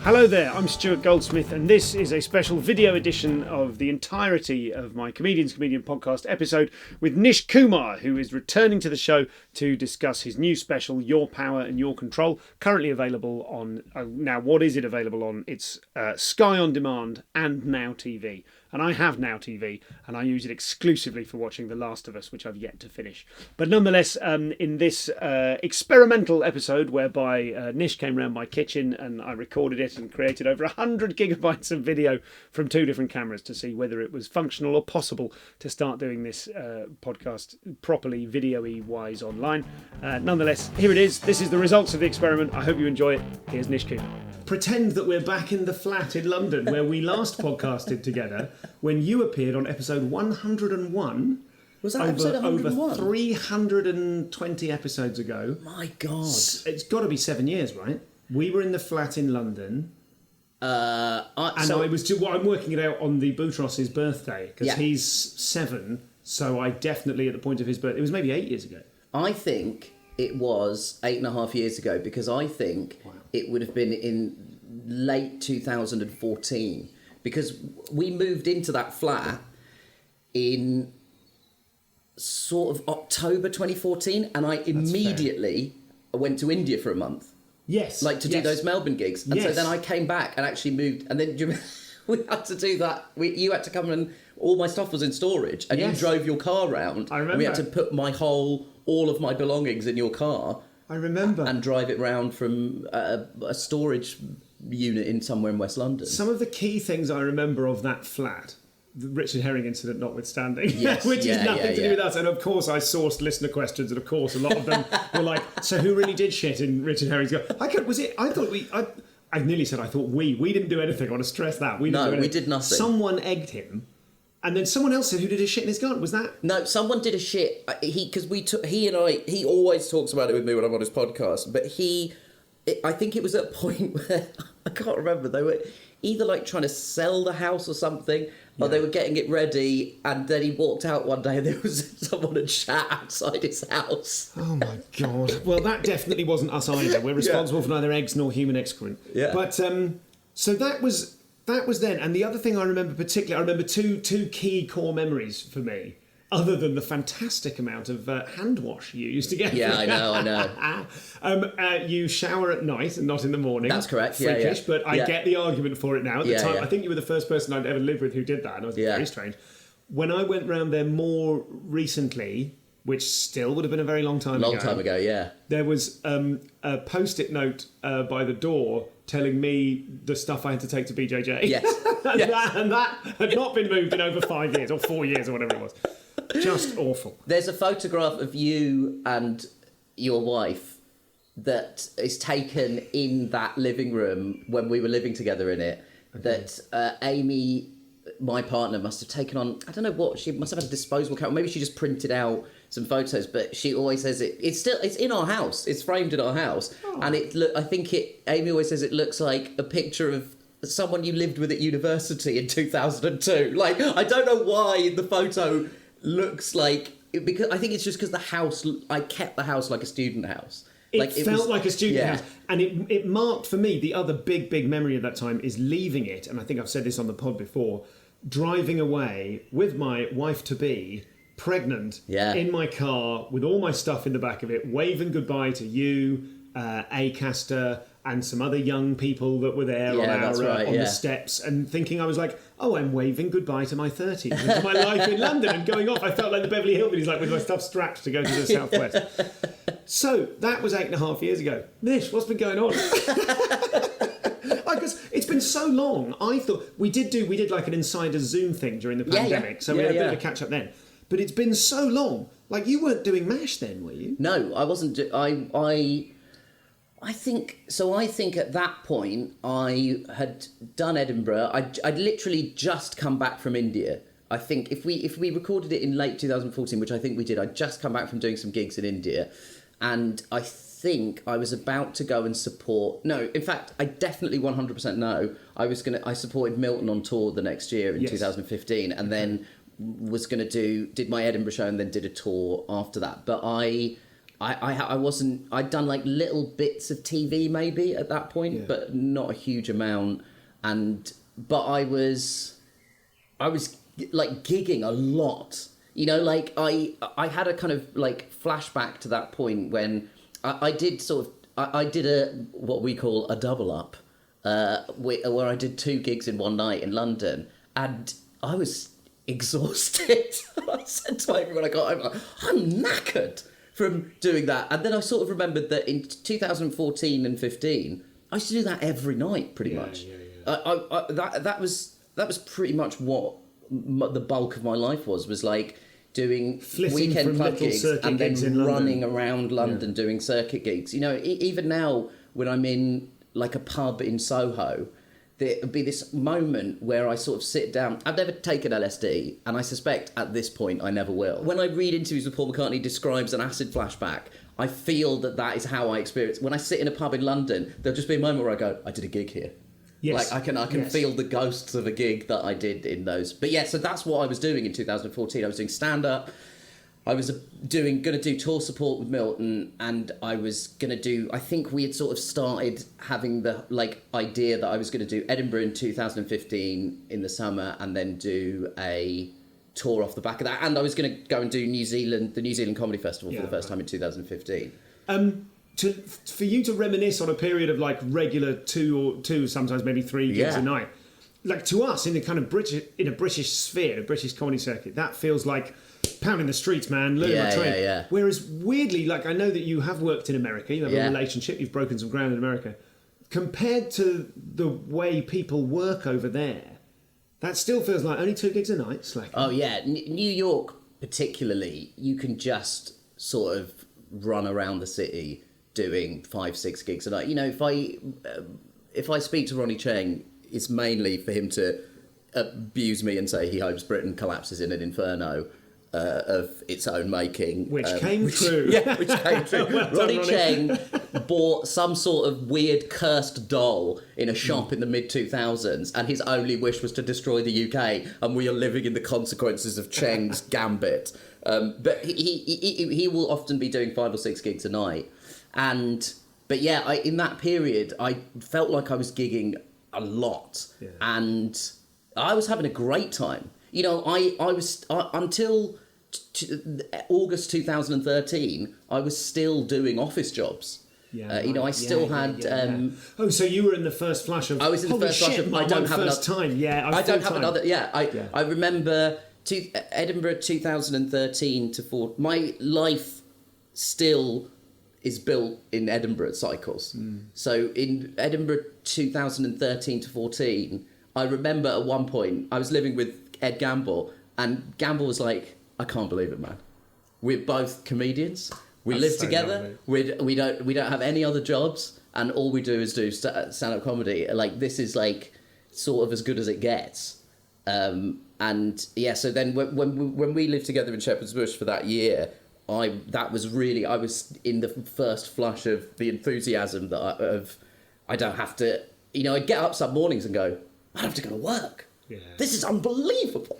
Hello there, I'm Stuart Goldsmith, and this is a special video edition of the entirety of my Comedian's Comedian podcast episode with Nish Kumar, who is returning to the show to discuss his new special, Your Power and Your Control, currently available on, now what is it available on? It's Sky On Demand and Now TV. And I have Now TV, and I use it exclusively for watching The Last of Us, which I've yet to finish. But nonetheless, in this experimental episode, whereby Nish came round my kitchen and I recorded it and created over 100 gigabytes of video from two different cameras to see whether it was functional or possible to start doing this podcast properly, video-y wise online. Nonetheless, here it is. This is the results of the experiment. I hope you enjoy it. Here's Nish Kumar. Pretend that we're back in the flat in London where we last podcasted together when you appeared on episode 101. Was that episode 101? Over 320 episodes ago. My God. It's got to be 7 years, right? We were in the flat in London. I'm working it out on the Boutros' birthday because he's 7. So I definitely, at the point of his birthday, it was maybe 8 years ago. I think it was 8.5 years ago because I think it would have been in late 2014 because we moved into that flat in sort of October 2014 and I immediately went to India for a month. Yes. Like to do those Melbourne gigs. And so then I came back and actually moved and then we had to do that. You had to come and all my stuff was in storage and you drove your car around. I remember. And we had to put all of my belongings in your car. I remember. And drive it round from a storage unit in somewhere in West London. Some of the key things I remember of that flat, the Richard Herring incident notwithstanding, yes, which is nothing to do with us. And of course I sourced listener questions and of course a lot of them were like, so who really did shit in Richard Herring's go? I nearly said I thought we didn't do anything. I want to stress that. We did nothing. Someone egged him. And then someone else said who did his shit in his garden. Was that? No, someone did a shit. He always talks about it with me when I'm on his podcast. But I think it was at a point where, I can't remember, they were either like trying to sell the house or something, or they were getting it ready. And then he walked out one day and there was someone had shat outside his house. Oh my God. Well, that definitely wasn't us either. We're responsible for neither eggs nor human excrement. Yeah. But, so that was then. And the other thing I remember particularly, two key core memories for me, other than the fantastic amount of hand wash you used to get. Yeah, I know. You shower at night and not in the morning. That's correct, Freakish, but I get the argument for it now. At the time, yeah. I think you were the first person I'd ever lived with who did that, and it was very strange. When I went round there more recently, which still would have been a very long time ago, yeah. There was a post-it note by the door telling me the stuff I had to take to BJJ. Yes. and that had not been moved in over 5 years or 4 years or whatever it was. Just awful. There's a photograph of you and your wife that is taken in that living room when we were living together in it. Okay. That Amy, my partner, must have taken on. I don't know what, she must have had a disposable camera. Maybe she just printed out some photos, but she always says it's in our house. It's framed in our house, and Amy always says it looks like a picture of someone you lived with at university in 2002. Like, I don't know why the photo looks like it, because I think it's just because I kept the house like a student house. It felt like a student house, and it marked for me the other big memory of that time is leaving it, and I think I've said this on the pod before, driving away with my wife-to-be, pregnant, in my car with all my stuff in the back of it, waving goodbye to you, Acaster, and some other young people that were there on the steps, and thinking I was like, oh, I'm waving goodbye to my 30s and to my life in London and going off. I felt like the Beverly Hillbillies, like with my stuff strapped to go to the southwest. So that was 8.5 years ago. Nish, what's been going on? Because it's been so long. I thought we did like an insider Zoom thing during the pandemic, so we had a bit of a catch up then. But it's been so long. Like, you weren't doing MASH then, were you? No, I wasn't. I think at that point I had done Edinburgh. I'd literally just come back from India. I think if we recorded it in late 2014, which I think we did, I'd just come back from doing some gigs in India, and I think I was about to go and support. No, in fact, I definitely 100% know. I supported Milton on tour the next year in 2015, and then was going to did my Edinburgh show and then did a tour after that. But I I wasn't. I'd done like little bits of TV maybe at that point, but not a huge amount. But I was like gigging a lot. You know, like I had a kind of like flashback to that point when I did what we call a double up, where I did 2 gigs in one night in London, and I was exhausted. I said to everyone I got home, I'm knackered from doing that. And then I sort of remembered that in 2014 and 15, I used to do that every night, pretty much. That was pretty much what the bulk of my life was like doing flitting weekend from club gigs and then running around London doing circuit gigs. You know, even now when I'm in like a pub in Soho, there'd be this moment where I sort of sit down. I've never taken LSD, and I suspect at this point I never will. When I read interviews with Paul McCartney describes an acid flashback, I feel that is how I experience. When I sit in a pub in London, there'll just be a moment where I go, I did a gig here. Yes. Like I can feel the ghosts of a gig that I did in those. But yeah, so that's what I was doing in 2014. I was doing stand-up. I was going to do tour support with Milton, and I was going to do, I think we had sort of started having the like idea that I was going to do Edinburgh in 2015 in the summer, and then do a tour off the back of that. And I was going to go and do the New Zealand Comedy Festival for the first time in 2015. For you to reminisce on a period of like regular two, sometimes maybe 3 gigs a night, like to us in the kind of British sphere, a British comedy circuit, that feels like pounding the streets, man, learning my trade. Yeah. Whereas weirdly, like I know that you have worked in America, you have a relationship, you've broken some ground in America. Compared to the way people work over there, that still feels like only 2 gigs a night. Slack. Oh yeah, New York particularly, you can just sort of run around the city doing 5-6 gigs a night. You know, if I speak to Ronnie Cheng, it's mainly for him to abuse me and say he hopes Britain collapses in an inferno of its own making. Which came true. Yeah, which came true. Well done, Ronnie Cheng bought some sort of weird cursed doll in a shop in the mid-2000s, and his only wish was to destroy the UK, and we are living in the consequences of Cheng's gambit. But he will often be doing 5 or 6 gigs a night. But yeah, in that period, I felt like I was gigging a lot, and I was having a great time. You know, I was until August 2013, I was still doing office jobs. I still had. Oh, so you were in the first flash of. I was in the first flash of. I don't have first another time. Yeah, I don't have another. Yeah, I remember Edinburgh 2013 to 4. My life still is built in Edinburgh cycles. So in Edinburgh 2013 to 14, I remember at one point I was living with Ed Gamble, and Gamble was like, I can't believe it, man. We're both comedians. We live together. We don't have any other jobs, and all we do is do stand-up comedy. Like, this is like sort of as good as it gets. And yeah, so then when we lived together in Shepherd's Bush for that year, I was in the first flush of the enthusiasm I don't have to, I'd get up some mornings and go, I don't have to go to work. Yeah. This is unbelievable.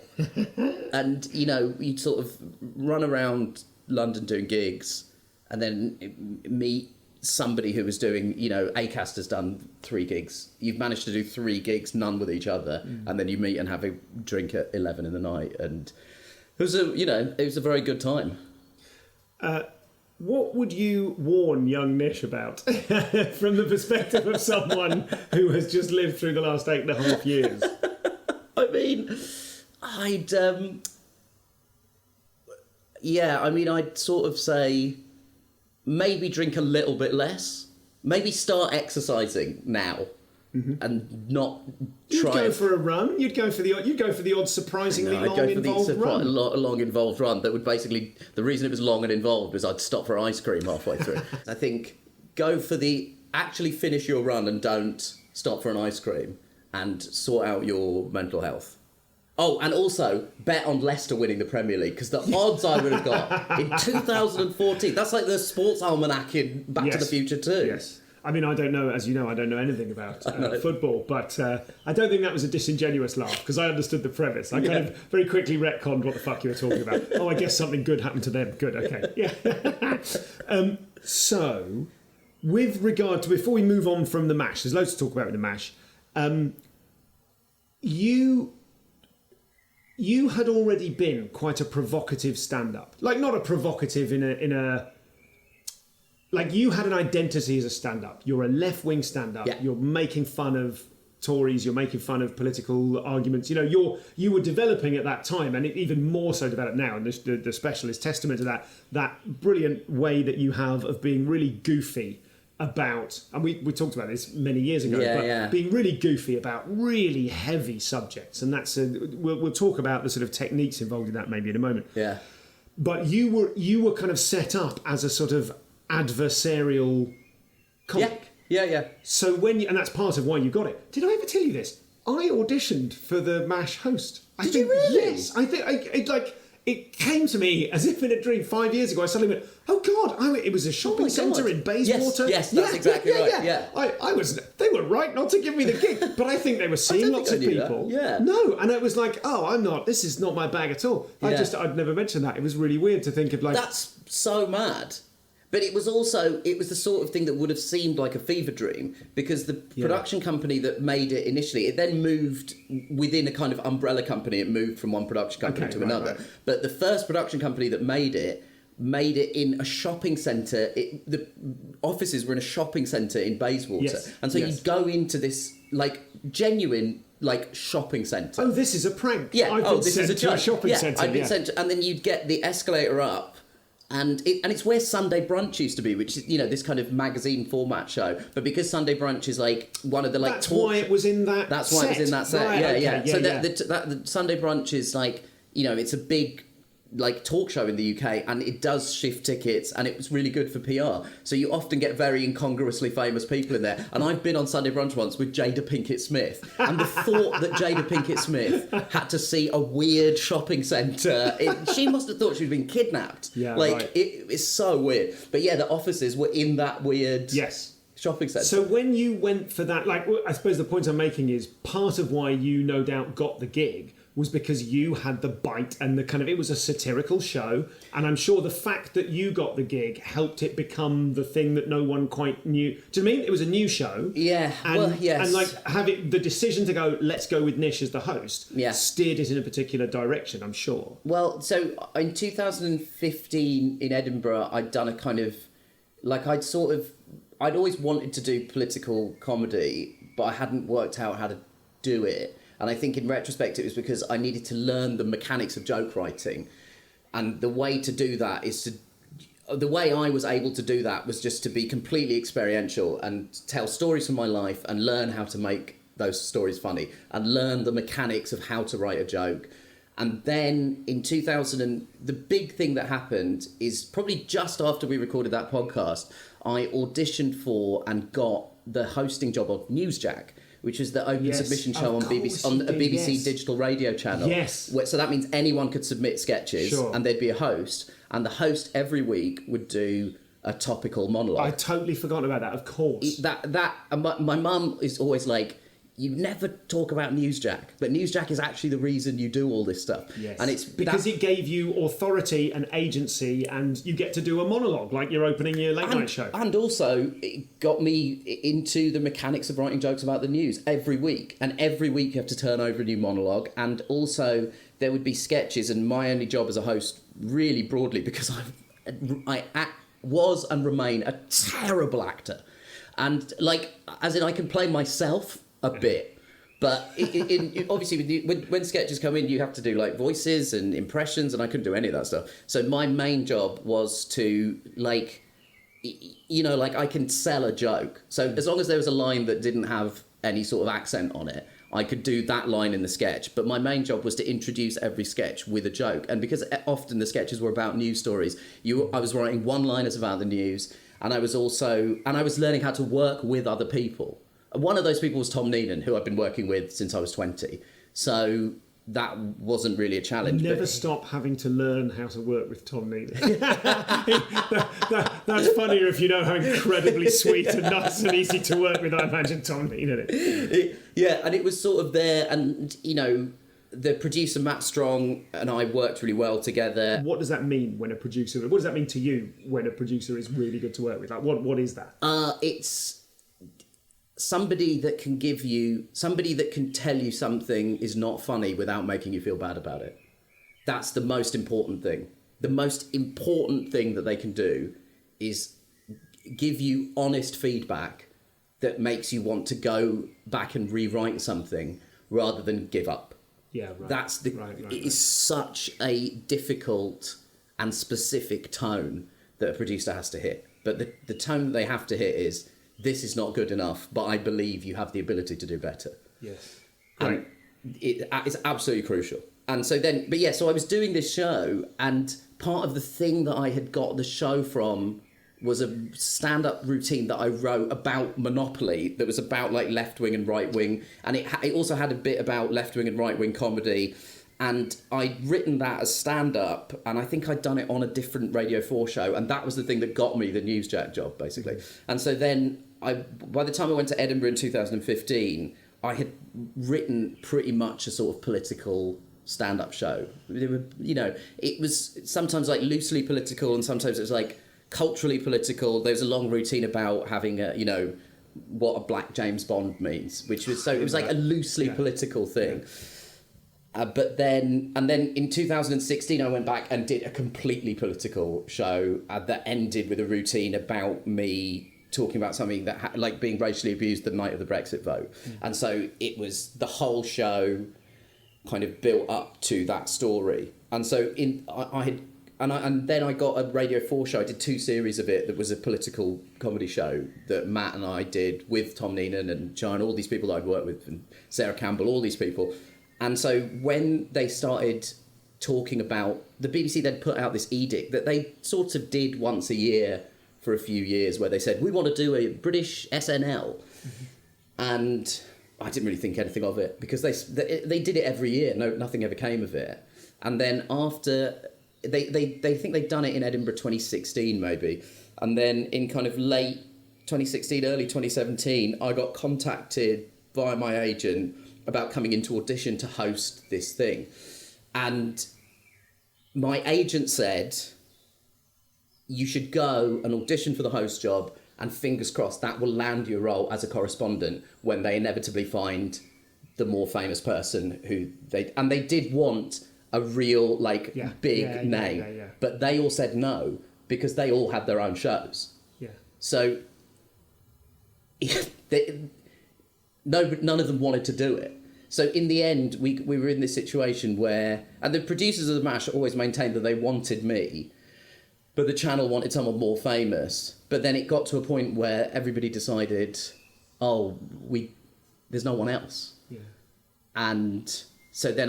And, you'd sort of run around London doing gigs and then meet somebody who was doing, Acast has done 3 gigs. You've managed to do 3 gigs, none with each other. And then you meet and have a drink at 11 in the night. And it was a very good time. What would you warn young Nish about from the perspective of someone who has just lived through the last 8.5 years? I mean, I'd sort of say maybe drink a little bit less. Maybe start exercising now. And not try. You'd go for a run. You'd go for the odd surprisingly long involved run. Long involved run that would basically, the reason it was long and involved was I'd stop for ice cream halfway through. I think go for actually finish your run and don't stop for an ice cream and sort out your mental health. Oh, and also bet on Leicester winning the Premier League, because the odds I would have got in 2014, that's like the sports almanac in Back to the Future too. Yes. I mean, I don't know, as you know, I don't know anything about football, but I don't think that was a disingenuous laugh because I understood the premise. I kind of very quickly retconned what the fuck you were talking about. Oh, I guess something good happened to them. Good, okay. Yeah. So, with regard to, before we move on from the MASH, there's loads to talk about with the MASH. You had already been quite a provocative stand-up. Like, not a provocative in a like, you had an identity as a stand-up. You're a left-wing stand-up. Yeah. You're making fun of Tories. You're making fun of political arguments. You know, you were developing at that time, and it even more so developed now. And the special is testament to that brilliant way that you have of being really goofy about, and we talked about this many years ago, being really goofy about really heavy subjects. And that's we'll talk about the sort of techniques involved in that maybe in a moment. Yeah. But you were kind of set up as a sort of adversarial comic. Yeah. So and that's part of why you got it. Did I ever tell you this? I auditioned for the MASH host. Did you really? Yes. I think it came to me as if in a dream 5 years ago. I suddenly went, oh God, it was a shopping centre in Bayswater. Yes, that's exactly right. Yeah. They were right not to give me the gig, but I think they were seeing lots of people. Yeah. No, and it was like, this is not my bag at all. Yeah. I'd never mentioned that. It was really weird to think of like... That's so mad. But it was the sort of thing that would have seemed like a fever dream because the production company that made it initially, it then moved within a kind of umbrella company. It moved from one production company to another. Right. But the first production company that made it in a shopping centre. The offices were in a shopping centre in Bayswater. Yes. And so you'd go into this like genuine like shopping centre. Oh, this is a prank. Yeah. This is a joke. Shopping centre. I've been sent to, and then you'd get the escalator up. And it's where Sunday Brunch used to be, which is, this kind of magazine format show. But because Sunday Brunch is like one of the like... That's why it was in that That's why it was in that set, right, yeah. So the Sunday Brunch is like, it's a big like talk show in the UK, and it does shift tickets, and it was really good for PR. So you often get very incongruously famous people in there. And I've been on Sunday Brunch once with Jada Pinkett Smith, and the thought that Jada Pinkett Smith had to see a weird shopping centre, she must have thought she'd been kidnapped. Yeah, like it's so weird. But yeah, the offices were in that weird shopping centre. So when you went for that, like, I suppose the point I'm making is part of why you no doubt got the gig was because you had the bite and the kind of, it was a satirical show, and I'm sure the fact that you got the gig helped it become the thing that no one quite knew. Do you know what I mean? It was a new show. Yeah, and like having the decision to go, let's go with Nish as the host, steered it in a particular direction, I'm sure. Well, so in 2015 in Edinburgh, I'd done a kind of, like I'd always wanted to do political comedy, but I hadn't worked out how to do it. And I think in retrospect, it was because I needed to learn the mechanics of joke writing. And the way to do that the way I was able to do that was just to be completely experiential and tell stories from my life and learn how to make those stories funny and learn the mechanics of how to write a joke. And then in 2000, the big thing that happened is probably just after we recorded that podcast, I auditioned for and got the hosting job of Newsjack, which is the open submission show on BBC, on a BBC digital radio channel. Yes. So that means anyone could submit sketches, and there'd be a host, and the host every week would do a topical monologue. I totally forgot about that. Of course. My mum is always like, you never talk about Newsjack, but Newsjack is actually the reason you do all this stuff. Yes. And it's because it gave you authority and agency, and you get to do a monologue like you're opening your late night show. And also, it got me into the mechanics of writing jokes about the news every week. And every week you have to turn over a new monologue. And also, there would be sketches, and my only job as a host, really broadly, because I was and remain a terrible actor. And like, as in I can play myself a bit, but obviously when sketches come in, you have to do like voices and impressions, and I couldn't do any of that stuff. So my main job was to like, like I can sell a joke. So as long as there was a line that didn't have any sort of accent on it, I could do that line in the sketch. But my main job was to introduce every sketch with a joke. And because often the sketches were about news stories, I was writing one-liners about the news, and I was learning how to work with other people. One of those people was Tom Neenan, who I've been working with since I was 20. So that wasn't really a challenge. Never stop having to learn how to work with Tom Neely. That's funnier if you know how incredibly sweet and nice and easy to work with, I imagine, Tom Neely. Yeah, and it was sort of there, and, you know, the producer, Matt Strong, and I worked really well together. What does that mean when a producer... What does that mean to you when a producer is really good to work with? Like, what is that? It's somebody that can tell you something is not funny without making you feel bad about it. That's the most important thing. The most important thing that they can do is give you honest feedback that makes you want to go back and rewrite something rather than give up. Yeah, right. That's the. It is such a difficult and specific tone that a producer has to hit. But the tone that they have to hit is, this is not good enough, but I believe you have the ability to do better. Yes. And it's absolutely crucial. And so then, so I was doing this show, and part of the thing that I had got the show from was a stand-up routine that I wrote about Monopoly that was about like left-wing and right-wing, and it also had a bit about left-wing and right-wing comedy, and I'd written that as stand-up, and I think I'd done it on a different Radio 4 show, and that was the thing that got me the Newsjack job, basically. Mm-hmm. And so then, by the time I went to Edinburgh in 2015, I had written pretty much a sort of political stand-up show. It was sometimes like loosely political, and sometimes it was like culturally political. There was a long routine about having what a black James Bond means, which was it was like a loosely political thing. But then in 2016 I went back and did a completely political show that ended with a routine about me talking about something that like being racially abused the night of the Brexit vote. And so it was the whole show kind of built up to that story. And so then I got a Radio 4 show. I did 2 series of it that was a political comedy show that Matt and I did with Tom Neenan and John, all these people that I'd worked with, and Sarah Campbell, all these people. And so when they started talking about... The BBC then put out this edict that they sort of did once a year for a few years, where they said, we want to do a British SNL. Mm-hmm. And I didn't really think anything of it, because they did it every year. Nothing ever came of it. And then after... They think they'd done it in Edinburgh 2016 maybe, and then in kind of late 2016, early 2017, I got contacted by my agent about coming into audition to host this thing, and my agent said, you should go and audition for the host job, and fingers crossed that will land you a role as a correspondent when they inevitably find the more famous person who they did want a real big name. But they all said no, because they all had their own shows. Yeah. So none of them wanted to do it. So in the end, we were in this situation where, and the producers of the MASH always maintained that they wanted me, but the channel wanted someone more famous. But then it got to a point where everybody decided, there's no one else. Yeah. And so then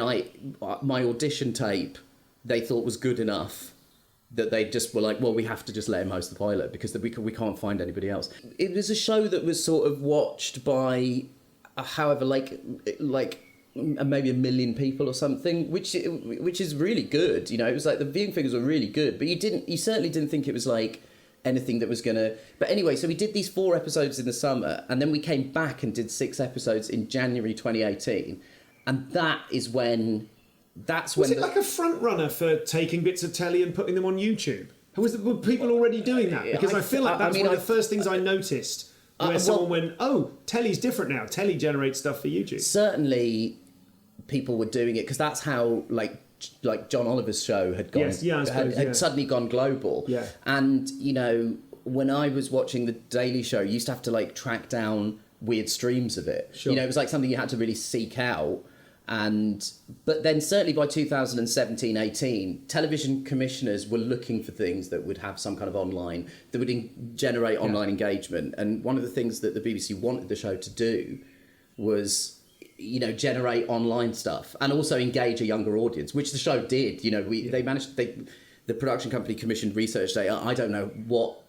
my audition tape, they thought was good enough that they just were like, well, we have to just let him host the pilot, because we can't find anybody else. It was a show that was sort of watched by, however, like maybe 1 million people or something, which is really good. It was like the viewing figures were really good, but you certainly didn't think it was like anything that was gonna. But anyway, so we did these 4 episodes in the summer, and then we came back and did 6 episodes in January 2018. And that's when... Was it like a front runner for taking bits of telly and putting them on YouTube? Were people already doing that? Because I feel like that's one of the first things I noticed, where someone went, telly's different now. Telly generates stuff for YouTube. Certainly people were doing it, because that's how like John Oliver's show had gone. Yes, had suddenly gone global. Yeah. And, when I was watching The Daily Show, you used to have to track down weird streams of it. Sure. It was like something you had to really seek out. But then certainly by 2017-18, television commissioners were looking for things that would have some kind of online, that would generate online engagement. And one of the things that the BBC wanted the show to do was, generate online stuff and also engage a younger audience, which the show did. They managed. The production company commissioned research. I don't know what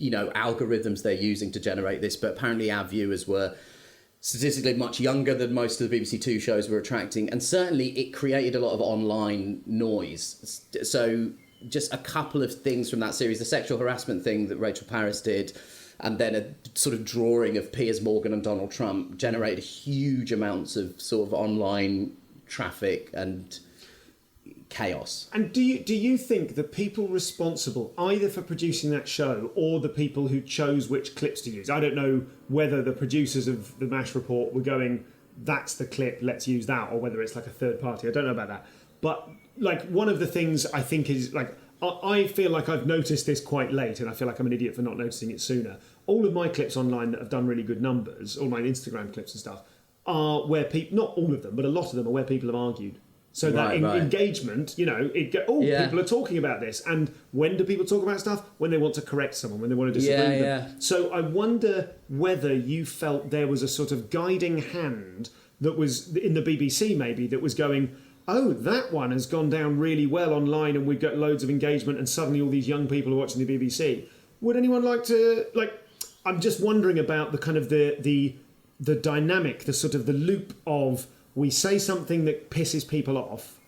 algorithms they're using to generate this, but apparently our viewers were statistically much younger than most of the BBC Two shows were attracting, and certainly it created a lot of online noise. So just a couple of things from that series, the sexual harassment thing that Rachel Parris did, and then a sort of drawing of Piers Morgan and Donald Trump generated huge amounts of sort of online traffic and chaos. And do you think the people responsible either for producing that show or the people who chose which clips to use, I don't know whether the producers of the MASH report were going, that's the clip, let's use that, or whether it's like a third party, I don't know about that. But like one of the things I think is like, I feel like I've noticed this quite late, and I feel like I'm an idiot for not noticing it sooner. All of my clips online that have done really good numbers, all my Instagram clips and stuff, are where people, not all of them, but a lot of them are where people have argued. So that engagement, people are talking about this. And when do people talk about stuff? When they want to correct someone, when they want to disagree with them. So I wonder whether you felt there was a sort of guiding hand that was in the BBC maybe that was going, oh, that one has gone down really well online and we've got loads of engagement and suddenly all these young people are watching the BBC. Would anyone like to, I'm just wondering about the kind of the dynamic, the sort of the loop of, we say something that pisses people off,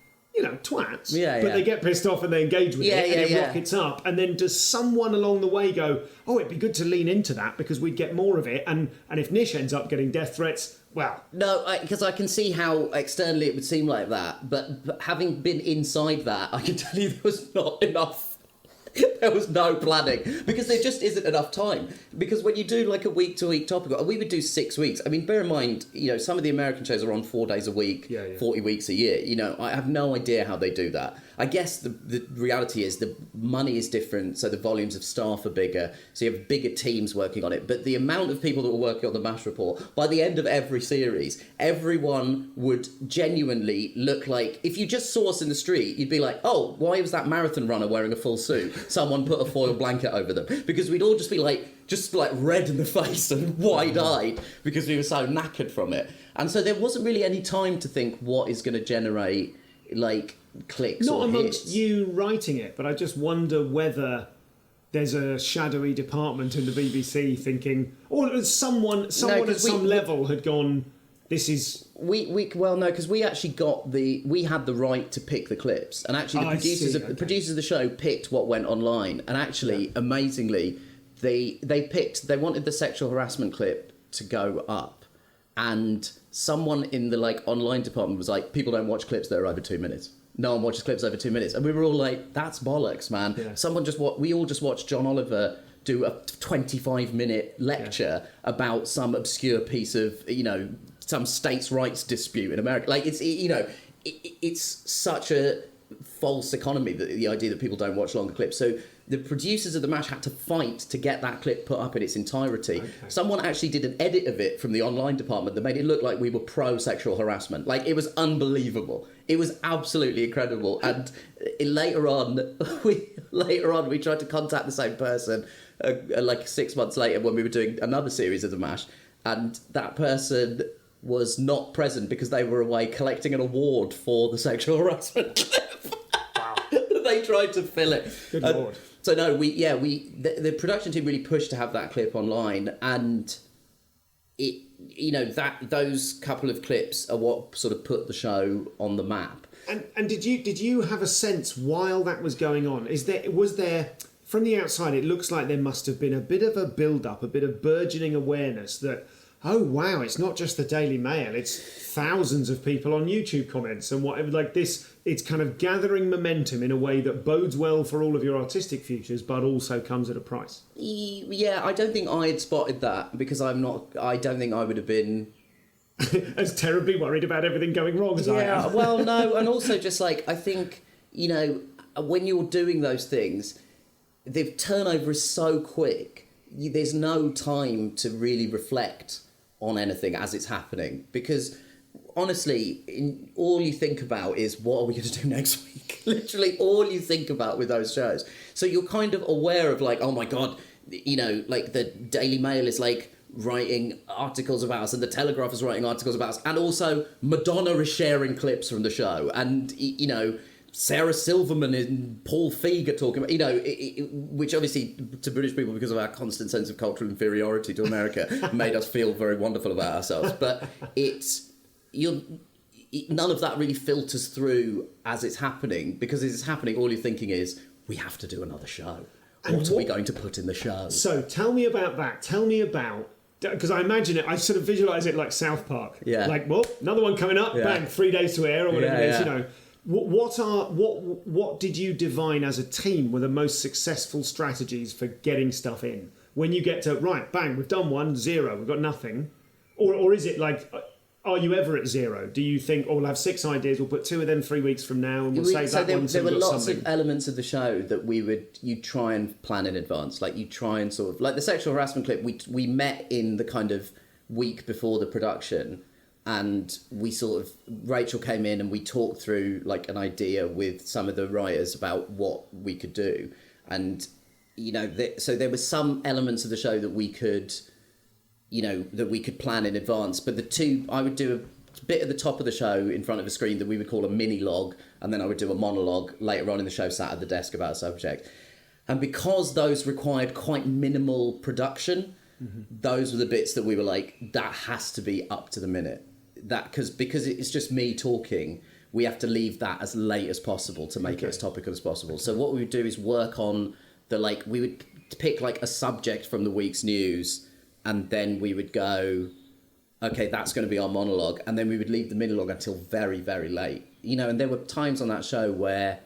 twats, but they get pissed off and they engage with it and it rockets up. And then does someone along the way go, oh, it'd be good to lean into that because we'd get more of it. And if Nish ends up getting death threats, well... No, because I can see how externally it would seem like that. But having been inside that, I can tell you there was not enough. There was no planning because there just isn't enough time. Because when you do like a week-to-week topical, we would do 6 weeks. I mean, bear in mind, some of the American shows are on 4 days a week, 40 weeks a year. I have no idea how they do that. I guess the reality is the money is different, so the volumes of staff are bigger, so you have bigger teams working on it. But the amount of people that were working on the MASH report, by the end of every series, everyone would genuinely look like, if you just saw us in the street, you'd be like, oh, why was that marathon runner wearing a full suit? Someone put a foil blanket over them. Because we'd all just be like red in the face and wide-eyed because we were so knackered from it. And so there wasn't really any time to think what is going to generate, clicks not or amongst hits. You writing it, but I just wonder whether there's a shadowy department in the BBC thinking, or someone at some level had gone, this is... because we actually we had the right to pick the clips, and actually the producers of the show picked what went online, and actually, amazingly, they wanted the sexual harassment clip to go up, and someone in the online department was like, people don't watch clips that are over 2 minutes. No one watches clips over 2 minutes. And we were all like, that's bollocks, man. Yeah. We all just watched John Oliver do a 25-minute lecture about some obscure piece of, some states' rights dispute in America. It's such a false economy, the idea that people don't watch longer clips. So the producers of the MASH had to fight to get that clip put up in its entirety. Okay. Someone actually did an edit of it from the online department that made it look like we were pro-sexual harassment. It was unbelievable. It was absolutely incredible. And later on, we tried to contact the same person 6 months later when we were doing another series of the MASH, and that person was not present because they were away collecting an award for the sexual harassment clip. Wow. They tried to fill it. Good Lord. So no, the production team really pushed to have that clip online, and those couple of clips are what sort of put the show on the map. And did you have a sense while that was going on? Was there from the outside? It looks like there must have been a bit of a build-up, a bit of burgeoning awareness that, oh wow, it's not just the Daily Mail, it's thousands of people on YouTube comments and whatever like this. It's kind of gathering momentum in a way that bodes well for all of your artistic futures, but also comes at a price. Yeah, I don't think I had spotted that because I don't think I would have been as terribly worried about everything going wrong as I am. Yeah, well, no, and also just I think, when you're doing those things, the turnover is so quick, there's no time to really reflect on anything as it's happening, because honestly, all you think about is what are we going to do next week? Literally all you think about with those shows. So you're kind of aware of oh my God, the Daily Mail is writing articles about us and the Telegraph is writing articles about us, and also Madonna is sharing clips from the show, and Sarah Silverman and Paul Feig are talking about, you know, which obviously to British people, because of our constant sense of cultural inferiority to America, made us feel very wonderful about ourselves. But none of that really filters through as it's happening, because as it's happening, all you're thinking is, we have to do another show. What are we going to put in the show? So tell me about that. Tell me about, because I imagine it, I sort of visualise it like South Park. Yeah. Like, well, another one coming up, bang, 3 days to air or whatever it is, you know. What did you divine as a team were the most successful strategies for getting stuff in? When you get to, right, bang, we've done 1, 0, we've got nothing. Or is it like, are you ever at 0? Do you think, oh, we'll have 6 ideas, we'll put 2 of them 3 weeks from now, and we'll save that one there until were we've got lots something? of elements of the show that you'd try and plan in advance. Like, you try and sort of, like the sexual harassment clip, we met in the kind of week before the production, and we sort of, Rachel came in and we talked through like an idea with some of the writers about what we could do. And, you know, so there were some elements of the show that we could, you know, that we could plan in advance. But I would do a bit at the top of the show in front of a screen that we would call a mini log, and then I would do a monologue later on in the show, sat at the desk about a subject. And because those required quite minimal production, those were the bits that we were like, that has to be up to the minute. That because it's just me talking, we have to leave that as late as possible to make it as topical as possible. So what we would do is work on we would pick like a subject from the week's news, and then we would go, okay, that's going to be our monologue, and then we would leave the monologue until very, very late. You know, and there were times on that show where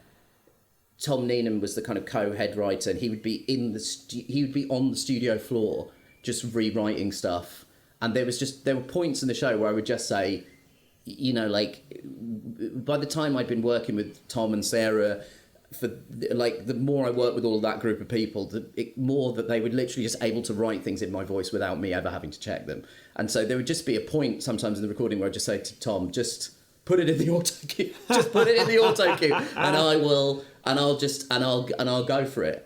Tom Neenan was the kind of co-head writer, and he would be on the studio floor just rewriting stuff. And there were points in the show where I would just say, you know, like, by the time I'd been working with Tom and Sarah, the more I worked with all of that group of people, the more that they were literally just able to write things in my voice without me ever having to check them. And so there would just be a point sometimes in the recording where I'd just say to Tom, just put it in the auto cue, just put it in the auto cue, and I'll go for it.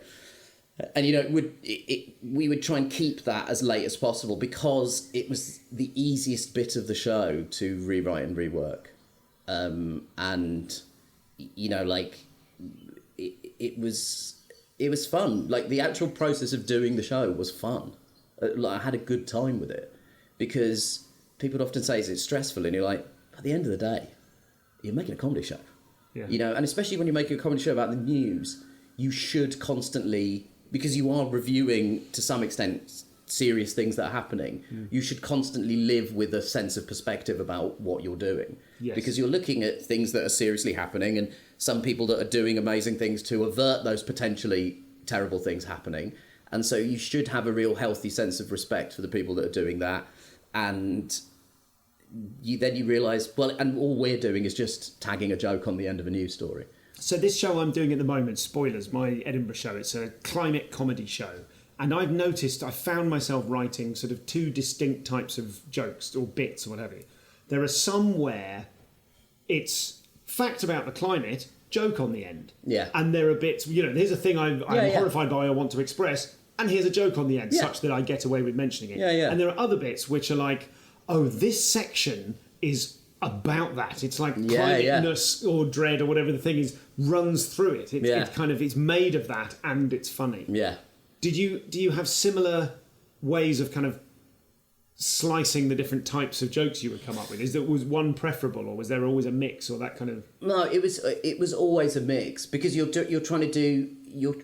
And, you know, we would try and keep that as late as possible, because it was the easiest bit of the show to rewrite and rework. And, you know, like, it was fun. Like, the actual process of doing the show was fun. Like, I had a good time with it, because people often say, is it stressful? And you're like, at the end of the day, you're making a comedy show. Yeah. You know, and especially when you're making a comedy show about the news, you should constantly, because you are reviewing, to some extent, serious things that are happening, you should constantly live with a sense of perspective about what you're doing. Yes. Because you're looking at things that are seriously happening, and some people that are doing amazing things to avert those potentially terrible things happening. And so you should have a real healthy sense of respect for the people that are doing that. And you realise, well, and all we're doing is just tagging a joke on the end of a news story. So this show I'm doing at the moment, spoilers, my Edinburgh show, it's a climate comedy show. And I've noticed, I found myself writing sort of 2 distinct types of jokes or bits or whatever. There are some where it's fact about the climate, joke on the end. Yeah. And there are bits, you know, here's a thing I'm horrified by, I want to express, and here's a joke on the end, such that I get away with mentioning it. Yeah, yeah. And there are other bits which are like, oh, this section is about that. It's like climateness or dread or whatever the thing is runs through it. It's kind of, it's made of that, and it's funny. Yeah. Do you have similar ways of kind of slicing the different types of jokes you would come up with? Was one preferable, or was there always a mix, or that kind of? No, it was always a mix, because you're trying to do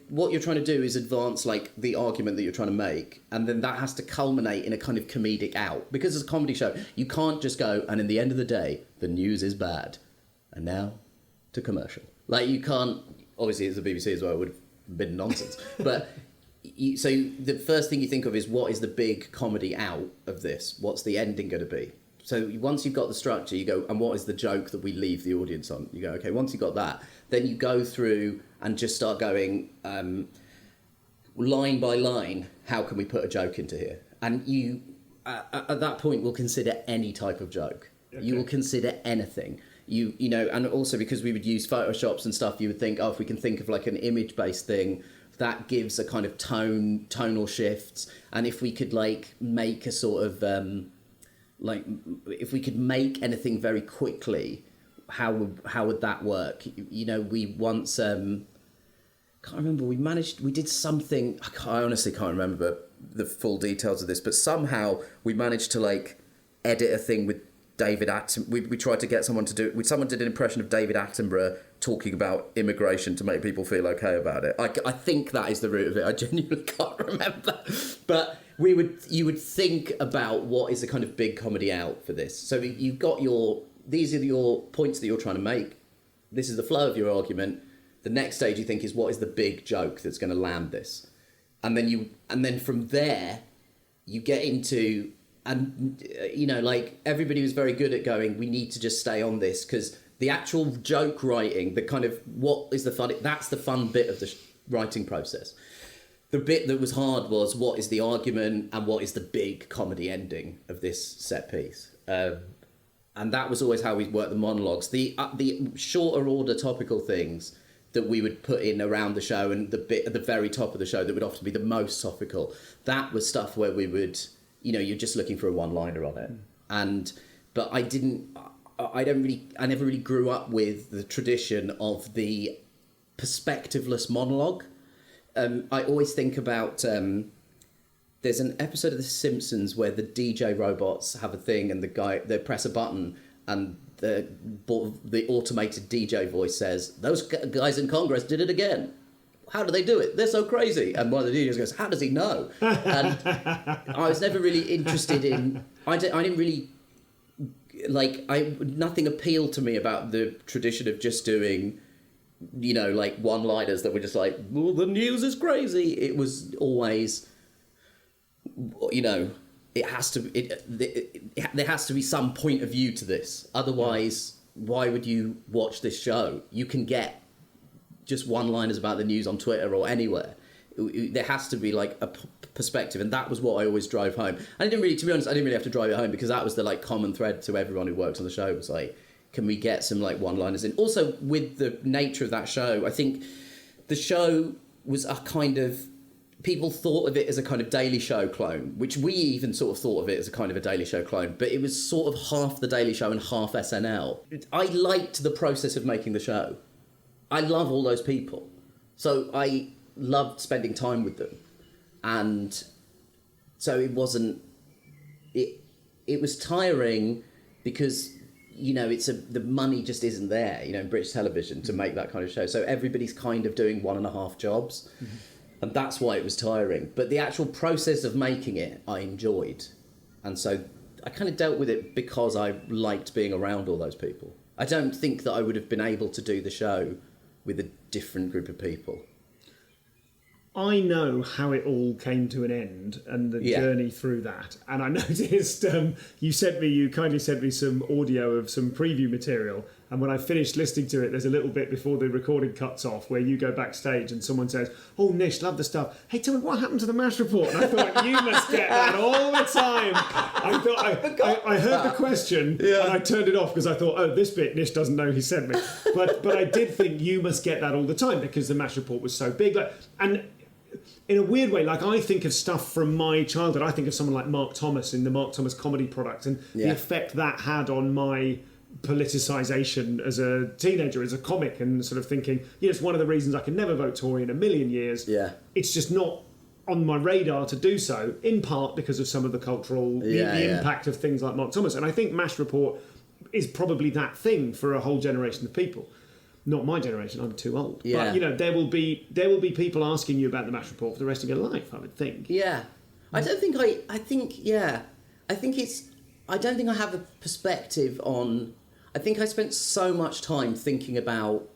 what you're trying to do is advance like the argument that you're trying to make, and then that has to culminate in a kind of comedic out. Because as a comedy show, you can't just go, and in the end of the day, the news is bad, and now to commercial. Like, you can't. Obviously, as the BBC as well, it would have been nonsense, but. So the first thing you think of is, what is the big comedy out of this? What's the ending going to be? So once you've got the structure, you go, and what is the joke that we leave the audience on? You go, okay, once you've got that, then you go through and just start going line by line, how can we put a joke into here? And you, at that point, will consider any type of joke. Okay. You will consider anything. You know, and also because we would use Photoshops and stuff, you would think, oh, if we can think of like an image-based thing, that gives a kind of tonal shifts. And if we could like make a sort of if we could make anything very quickly, how would that work? You know, we once can't remember. We did something. I honestly can't remember the full details of this, but somehow we managed to like edit a thing with David Attenborough. We tried to get someone to do. Someone did an impression of David Attenborough talking about immigration to make people feel okay about it. I think that is the root of it. I genuinely can't remember, but you would think about what is the kind of big comedy out for this. So you've got these are your points that you're trying to make. This is the flow of your argument. The next stage you think is, what is the big joke that's going to land this? And then from there you get into, and you know, like everybody was very good at going, we need to just stay on this, because the actual joke writing, the kind of what is the fun, that's the fun bit of the writing process. The bit that was hard was, what is the argument and what is the big comedy ending of this set piece? And that was always how we worked the monologues. The shorter order topical things that we would put in around the show, and the bit at the very top of the show that would often be the most topical, that was stuff where we would, you know, you're just looking for a one-liner on it. But I never really grew up with the tradition of the perspectiveless monologue. I always think about, there's an episode of The Simpsons where the DJ robots have a thing, and they press a button, and the automated DJ voice says, "Those guys in Congress did it again. How do they do it? They're so crazy." And one of the DJs goes, "How does he know?" And I was never really interested in. I didn't really like. Nothing appealed to me about the tradition of just doing, you know, like one-liners that were just like, "Well, the news is crazy." It was always, you know, there has to be some point of view to this. Otherwise, why would you watch this show? You can get just one-liners about the news on Twitter or anywhere. There has to be like a perspective, and that was what I always drove home. I didn't really, to be honest, I didn't really have to drive it home, because that was the like common thread to everyone who worked on the show, was like, can we get some like one-liners in? Also, with the nature of that show, I think the show was a kind of, people thought of it as a kind of Daily Show clone, which we even sort of thought of it as a kind of a Daily Show clone, but it was sort of half the Daily Show and half SNL. I liked the process of making the show. I love all those people. So I loved spending time with them. And so it wasn't, it was tiring because, you know, the money just isn't there, you know, in British television to make that kind of show. So everybody's kind of doing 1.5 jobs. Mm-hmm. And that's why it was tiring. But the actual process of making it, I enjoyed. And so I kind of dealt with it because I liked being around all those people. I don't think that I would have been able to do the show with a different group of people. I know how it all came to an end and the journey through that. And I noticed you kindly sent me some audio of some preview material. And when I finished listening to it, there's a little bit before the recording cuts off where you go backstage and someone says, "Oh, Nish, love the stuff. Hey, tell me what happened to the MASH report." And I thought, you must get that all the time. I heard the question and I turned it off because I thought, oh, this bit Nish doesn't know he sent me. But I did think you must get that all the time because the MASH report was so big. And in a weird way, like I think of stuff from my childhood. I think of someone like Mark Thomas in the Mark Thomas comedy product and the effect that had on my politicisation as a teenager, as a comic, and sort of thinking, it's one of the reasons I can never vote Tory in a million years. Yeah. It's just not on my radar to do so, in part because of some of the cultural, the impact of things like Mark Thomas. And I think MASH report is probably that thing for a whole generation of people. Not my generation, I'm too old. Yeah. But, there will be people asking you about the MASH report for the rest of your life, I would think. Yeah. I don't think I don't think I have a perspective on... I think I spent so much time thinking about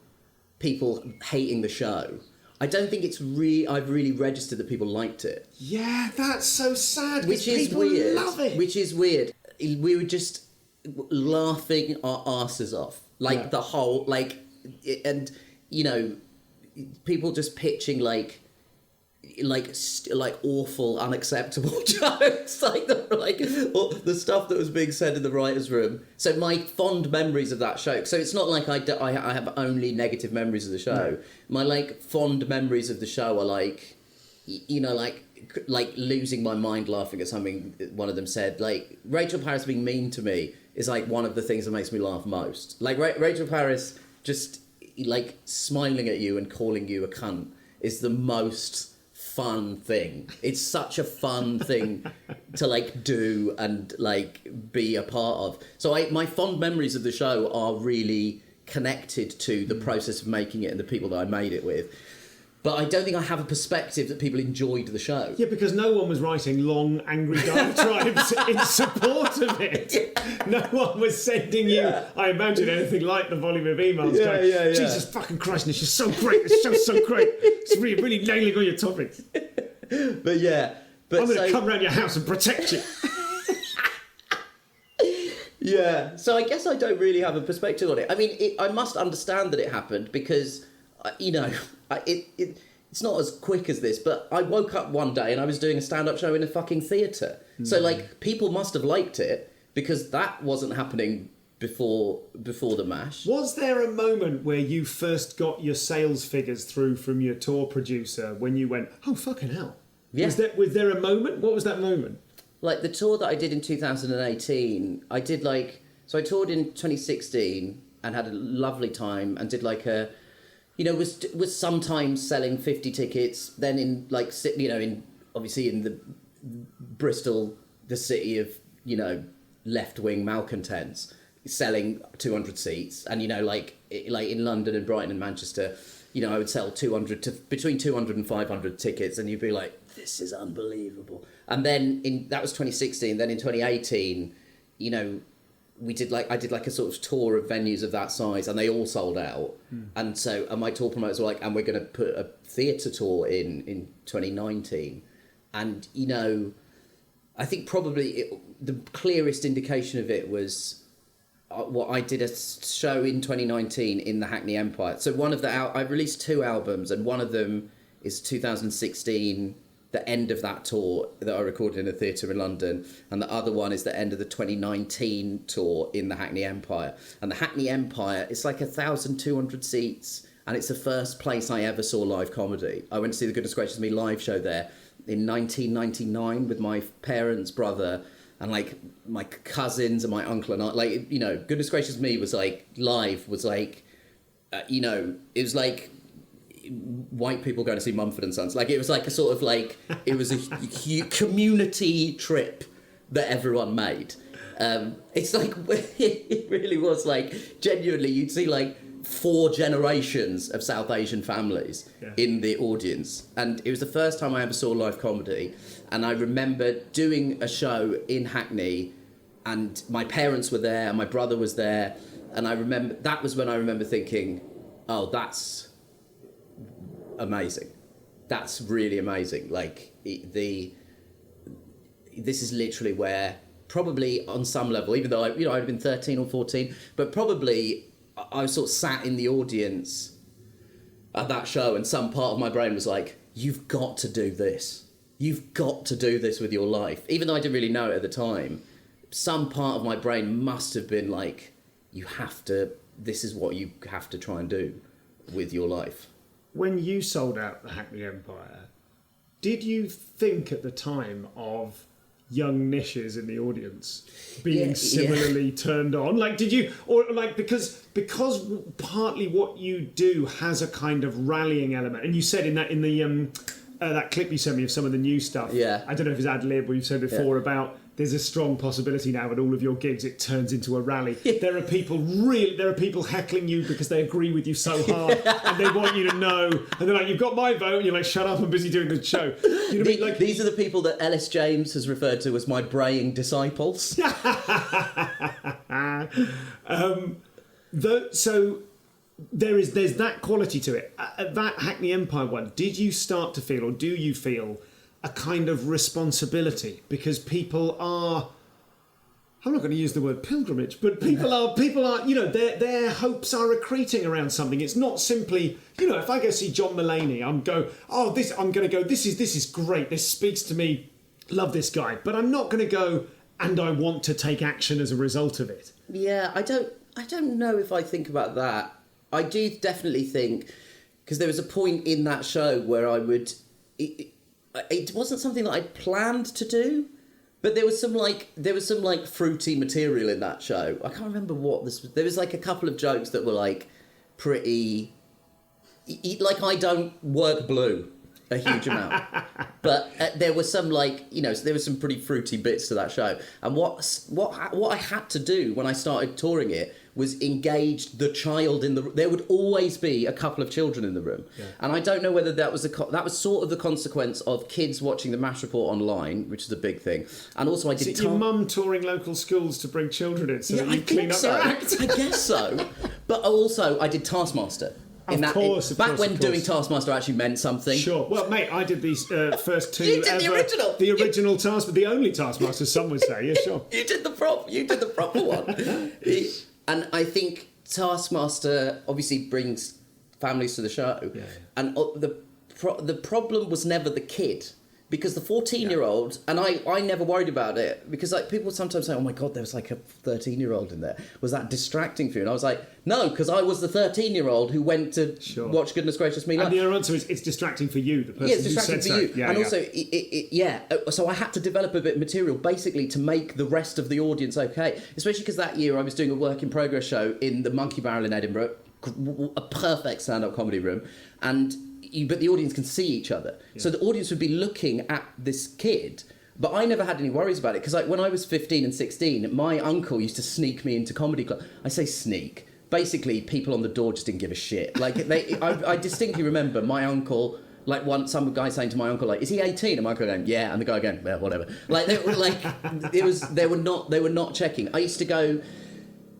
people hating the show. I don't think I've really registered that people liked it. Yeah, that's so sad. Which is weird. Love it. Which is weird. We were just laughing our asses off. The whole... and people just pitching awful, unacceptable jokes, the stuff that was being said in the writers' room. So my fond memories of that show. So it's not like I have only negative memories of the show. No. My fond memories of the show are losing my mind laughing at something one of them said. Rachel Paris being mean to me is like one of the things that makes me laugh most. Like Rachel Paris just like smiling at you and calling you a cunt is the most fun thing. It's such a fun thing to like do and like be a part of. So my fond memories of the show are really connected to the process of making it and the people that I made it with. But I don't think I have a perspective that people enjoyed the show. Yeah, because no one was writing long, angry diatribes in support of it. Yeah. No one was sending you, I imagine, anything like the volume of emails going, Jesus fucking Christ, Nish, you're so great. This show's so great. It's really nailing all your topics. But yeah. I'm going to come round your house and protect you. Yeah. So I guess I don't really have a perspective on it. I mean, I must understand that it happened because, you know... it's not as quick as this, but I woke up one day and I was doing a stand-up show in a fucking theatre. So, like, people must have liked it because that wasn't happening before the MASH. Was there a moment where you first got your sales figures through from your tour producer when you went, oh, fucking hell? Yeah. Was there a moment? What was that moment? Like, the tour that I did in 2018, I did, like... So I toured in 2016 and had a lovely time and did, like, a... You know, was sometimes selling 50 tickets, then in, like, you know, in obviously in the Bristol, the city of, you know, left-wing malcontents, selling 200 seats. And, you know, like in London and Brighton and Manchester, you know, I would sell between 200 and 500 tickets, and you'd be like, this is unbelievable. And then that was 2016. Then in 2018, you know, I did like a sort of tour of venues of that size, and they all sold out. And my tour promoters were like, and we're going to put a theatre tour in 2019. And, you know, I think probably the clearest indication of it was what I did a show in 2019 in the Hackney Empire. So I released 2 albums, and one of them is 2016, the end of that tour that I recorded in a theatre in London, and the other one is the end of the 2019 tour in the Hackney Empire. And the Hackney Empire, it's like 1,200 seats, and it's the first place I ever saw live comedy. I went to see the Goodness Gracious Me live show there in 1999 with my parents, brother, and like my cousins and my uncle and aunt. Like, you know, Goodness Gracious Me was like live, was like, you know, it was like white people going to see Mumford & Sons. Like, it was like a sort of like, it was a community trip that everyone made. It's like, it really was like, genuinely, you'd see like 4 generations of South Asian families in the audience. And it was the first time I ever saw live comedy. And I remember doing a show in Hackney, and my parents were there and my brother was there. And I remember, that was when I remember thinking, oh, that's amazing. That's really amazing. Like, this is literally where, probably on some level, even though I'd have been 13 or 14, but probably I was sort of sat in the audience at that show, and some part of my brain was like, you've got to do this. You've got to do this with your life. Even though I didn't really know it at the time, some part of my brain must have been like, this is what you have to try and do with your life. When you sold out the Hackney Empire, did you think at the time of young Nishes in the audience being similarly turned on? Like, did you, or like, because partly what you do has a kind of rallying element, and you said in the that clip you sent me of some of the new stuff. Yeah. I don't know if it's ad lib or you've said before about there's a strong possibility now at all of your gigs it turns into a rally. There are people heckling you because they agree with you so hard and they want you to know, and they're like, you've got my vote, and you're like, shut up, I'm busy doing the show. You know what I mean? Like, these are the people that Ellis James has referred to as my braying disciples. So there's that quality to it. That Hackney Empire one, did you start to feel, or do you feel, a kind of responsibility? Because people are, I'm not going to use the word pilgrimage, but people are, you know, their hopes are accreting around something. It's not simply, you know, if I go see John Mulaney, I'm going to go, this is great, this speaks to me, love this guy, but I'm not going to go and I want to take action as a result of it. Yeah, I don't know if I think about that. I do definitely think, because there was a point in that show where I would, it wasn't something that I planned to do, But there was some fruity material in that show. I can't remember what this was. There was like a couple of jokes that were like pretty, like I don't work blue a huge amount, but there was some there was some pretty fruity bits to that show. And what I had to do when I started touring it was engage the child in the. There would always be a couple of children in the room, and I don't know whether that was that was sort of the consequence of kids watching the MASH report online, which is a big thing. And also, I did. Your mum touring local schools to bring children in, so that you clean up. I guess so. But also, I did Taskmaster. Back when doing Taskmaster actually meant something. Sure. Well, mate, I did these first two. You did the original. The original Taskmaster, the only Taskmaster, some would say. Yeah, sure. You did the proper one. And I think Taskmaster obviously brings families to the show. Yeah. And the problem was never the kid. Because the 14-year-old, and I never worried about it, because like people would sometimes say, oh my God, there was like a 13-year-old in there. Was that distracting for you? And I was like, no, because I was the 13-year-old who went to watch Goodness Gracious Me. And the answer is it's distracting for you, the person it's distracting for you. Yeah, and also, so I had to develop a bit of material basically to make the rest of the audience okay. Especially because that year I was doing a work in progress show in the Monkey Barrel in Edinburgh, a perfect stand-up comedy room, but the audience can see each other. Yeah. So the audience would be looking at this kid. But I never had any worries about it. Because like, when I was 15 and 16, my uncle used to sneak me into comedy club. I say sneak. Basically, people on the door just didn't give a shit. Like I distinctly remember my uncle, like some guy saying to my uncle, like, is he 18? And my uncle going, yeah. And the guy going, well, whatever. Like, they were not checking. I used to go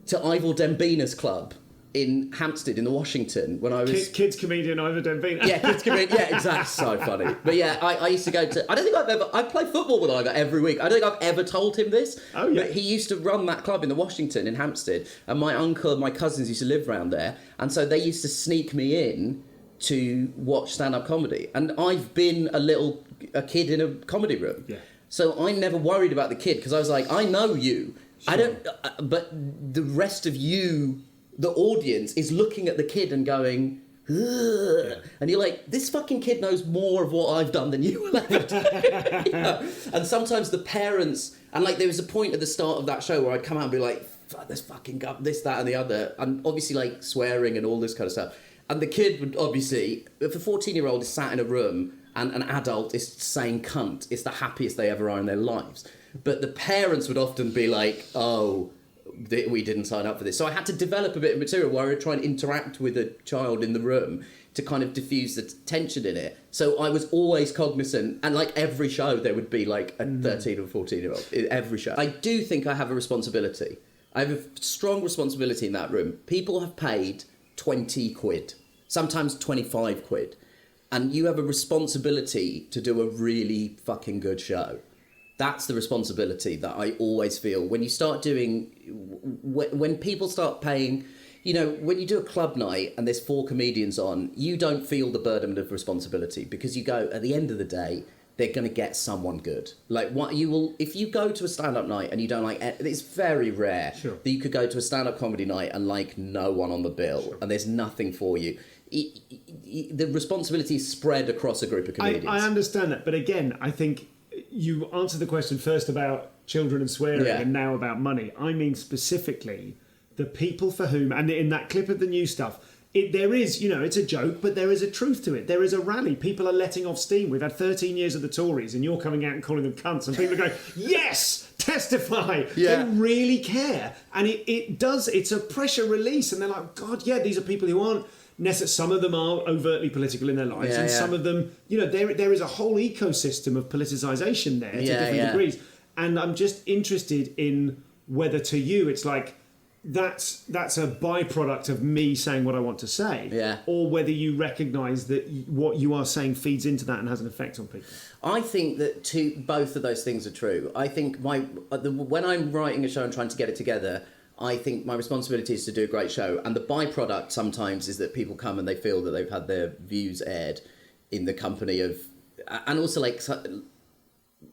to Ivor Dembina's club in Hampstead in the Washington when I was kids comedian Ivor Dembina. Yeah, kids comedian. Yeah, exactly. So funny. But yeah, I used to go to. I play football with Ivor every week. I don't think I've ever told him this. Oh yeah. But he used to run that club in the Washington in Hampstead, and my uncle and my cousins used to live around there, and so they used to sneak me in to watch stand-up comedy. And I've been a kid in a comedy room. Yeah. So I never worried about the kid because I was like, I know you. Sure. I don't. But the rest of you. The audience is looking at the kid and going, ugh. And you're like, this fucking kid knows more of what I've done than you will ever do. And sometimes the parents, and like there was a point at the start of that show where I'd come out and be like, fuck this fucking gut, this, that and the other, and obviously like swearing and all this kind of stuff. And the kid would obviously, if a 14-year-old is sat in a room and an adult is saying cunt, it's the happiest they ever are in their lives. But the parents would often be like, oh, we didn't sign up for this. So I had to develop a bit of material where I would try and interact with a child in the room to kind of diffuse the tension in it. So I was always cognizant, and like every show there would be like a 13 or 14-year-old, every show. I do think I have a responsibility. I have a strong responsibility in that room. People have paid 20 quid, sometimes 25 quid, and you have a responsibility to do a really fucking good show. That's the responsibility that I always feel. When you start doing, when people start paying, when you do a club night and there's 4 comedians on, you don't feel the burden of responsibility because you go, at the end of the day, they're going to get someone good. Like what you will, if you go to a stand-up night and you don't like, it's very rare that you could go to a stand-up comedy night and like no one on the bill and there's nothing for you. The responsibility is spread across a group of comedians. I understand that, but again, I think you answered the question first about children and swearing and now about money. I mean specifically the people for whom, and in that clip of the new stuff, there is, it's a joke, but there is a truth to it. There is a rally. People are letting off steam. We've had 13 years of the Tories and you're coming out and calling them cunts and people are going, yes, testify. Yeah. They really care. And it's a pressure release. And they're like, God, yeah, these are people who aren't some of them are overtly political in their lives, and some of them, there is a whole ecosystem of politicization there to different degrees. And I'm just interested in whether to you it's like that's a byproduct of me saying what I want to say, or whether you recognise that what you are saying feeds into that and has an effect on people. I think that both of those things are true. I think when I'm writing a show and trying to get it together, I think my responsibility is to do a great show, and the byproduct sometimes is that people come and they feel that they've had their views aired in the company of, and also like,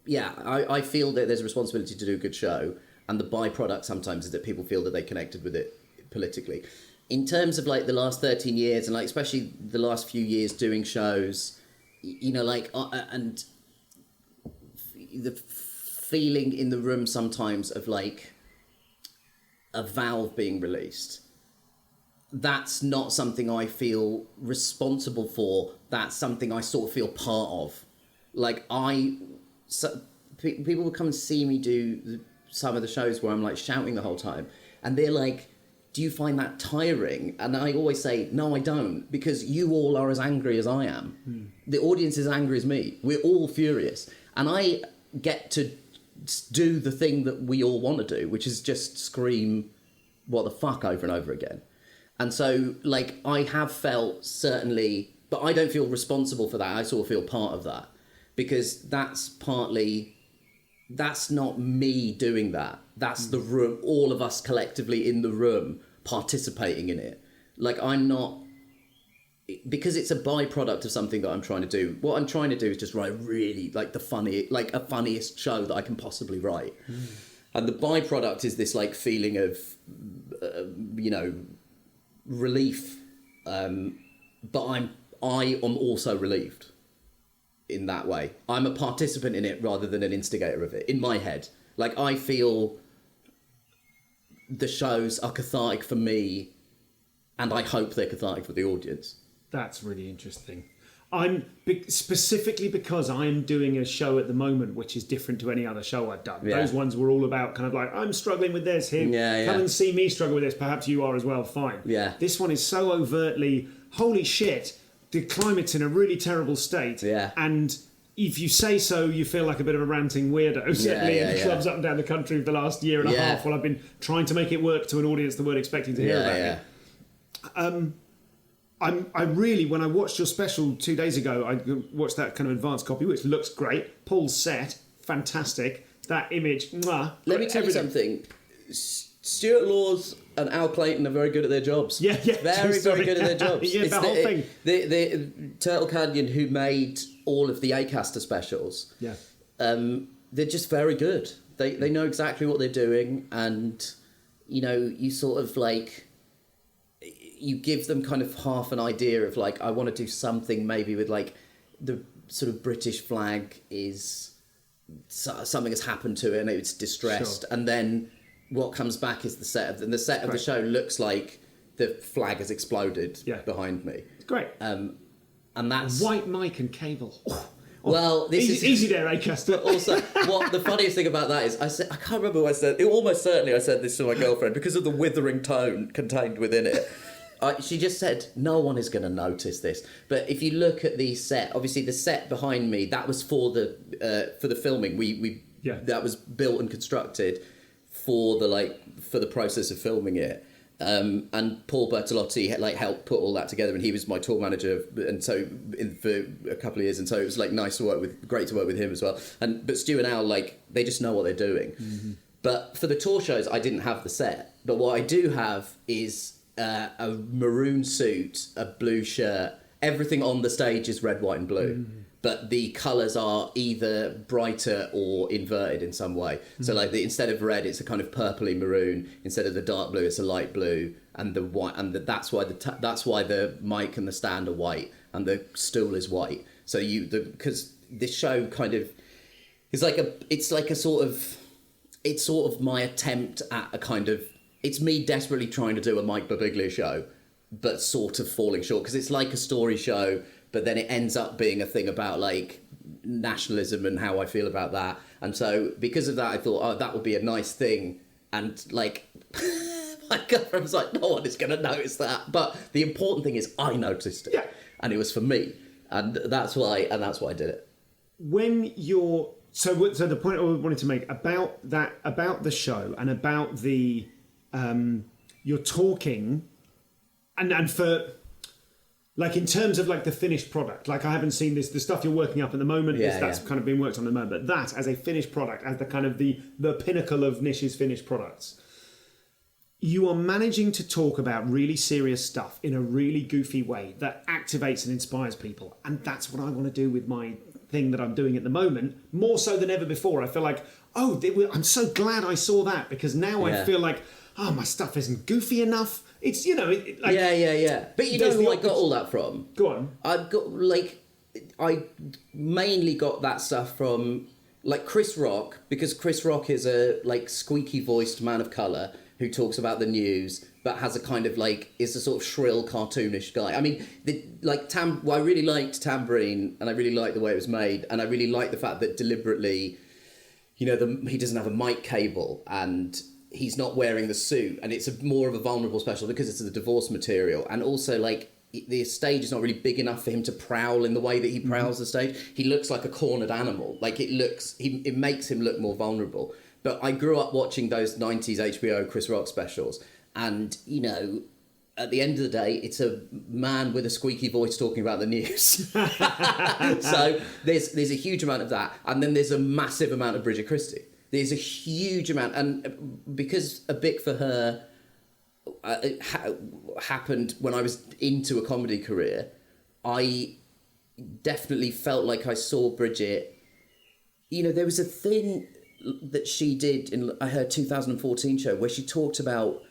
I feel that there's a responsibility to do a good show, and the byproduct sometimes is that people feel that they connected with it politically. In terms of like the last 13 years and like especially the last few years doing shows, and the feeling in the room sometimes of like a valve being released. That's not something I feel responsible for. That's something I sort of feel part of. Like people will come and see me do some of the shows where I'm like shouting the whole time, and they're like, do you find that tiring? And I always say, no, I don't, because you all are as angry as I am. The audience is angry as me. We're all furious. And I get to do the thing that we all want to do, which is just scream what the fuck over and over again. And so, like, I have felt certainly, but I don't feel responsible for that. I sort of feel part of that, because that's not me doing that. That's the room, all of us collectively in the room participating in it. Like, I'm not, because it's a byproduct of something that I'm trying to do. What I'm trying to do is just write really like a funniest show that I can possibly write. And the byproduct is this like feeling of, relief. But I am also relieved in that way. I'm a participant in it rather than an instigator of it, in my head. Like, I feel the shows are cathartic for me, and I hope they're cathartic for the audience. That's really interesting. Specifically because I'm doing a show at the moment which is different to any other show I've done. Those ones were all about kind of like, I'm struggling with this, here, come and see me struggle with this, perhaps you are as well, fine. This one is so overtly, holy shit, the climate's in a really terrible state, and if you say so, you feel like a bit of a ranting weirdo, certainly in clubs up and down the country for the last year and a half, while I've been trying to make it work to an audience that weren't expecting to hear about it. I really, when I watched your special 2 days ago, I watched that kind of advanced copy, which looks great. Paul's set, fantastic. That image, mwah. Let me tell you something. Stuart Laws and Al Clayton are very good at their jobs. Very good at their jobs. The whole thing. The Turtle Canyon, who made all of the Acaster specials, they're just very good. They know exactly what they're doing, and you sort of like, you give them kind of half an idea of like, I want to do something maybe with like the sort of British flag is something has happened to it and it's distressed, and then what comes back is the set of the show looks like the flag has exploded behind me. It's great. And that's white mic and cable. Well, this is easy there, Acaster. But also, what the funniest thing about that is, I can't remember what I said. Almost certainly, I said this to my girlfriend because of the withering tone contained within it. She just said, no one is going to notice this. But if you look at the set, obviously the set behind me, that was for the filming. That was built and constructed for the process of filming it. And Paul Bertolotti helped put all that together, and he was my tour manager, and so for a couple of years, and so it was great to work with him as well. But Stu and Al, they just know what they're doing. Mm-hmm. But for the tour shows, I didn't have the set. But what I do have is a maroon suit, a blue shirt. Everything on the stage is red, white, and blue. Mm-hmm. But the colours are either brighter or inverted in some way. Mm-hmm. So instead of red, it's a kind of purpley maroon. Instead of the dark blue, it's a light blue. And the white, and that's why the mic and the stand are white, and the stool is white. So because this show kind of is it's sort of my attempt at a kind of, it's me desperately trying to do a Mike Birbiglia show, but sort of falling short, because it's like a story show, but then it ends up being a thing about nationalism and how I feel about that. And so because of that, I thought, that would be a nice thing. And my girlfriend was like, no one is going to notice that. But the important thing is I noticed it. Yeah. And it was for me. And that's why I did it. When you're... So the point I wanted to make about the show and about the... you're talking... And for... in terms of the finished product, I haven't seen the stuff you're working up at the moment, that's kind of being worked on at the moment, but that as a finished product, as the kind of the pinnacle of Nish's finished products, you are managing to talk about really serious stuff in a really goofy way that activates and inspires people. And that's what I want to do with my thing that I'm doing at the moment, more so than ever before. I feel like, I'm so glad I saw that, because now I feel like, my stuff isn't goofy enough. It's, But you know who I got all that from? Go on. I mainly got that stuff from like Chris Rock, because Chris Rock is a like squeaky voiced man of colour who talks about the news, but has a kind of like, is a sort of shrill, cartoonish guy. I mean, I really liked Tambourine, and I really liked the way it was made, and I really liked the fact that deliberately, he doesn't have a mic cable, and he's not wearing the suit, and it's more of a vulnerable special because it's the divorce material, and also like the stage is not really big enough for him to prowl in the way that he prowls the stage. He looks like a cornered animal. Like it makes him look more vulnerable. But I grew up watching those 90s HBO Chris Rock specials, and at the end of the day, it's a man with a squeaky voice talking about the news. So there's a huge amount of that, and then there's a massive amount of Bridget Christie. There's a huge amount, and because A Bic for Her happened when I was into a comedy career, I definitely felt like I saw Bridget. There was a thing that she did in her 2014 show where she talked about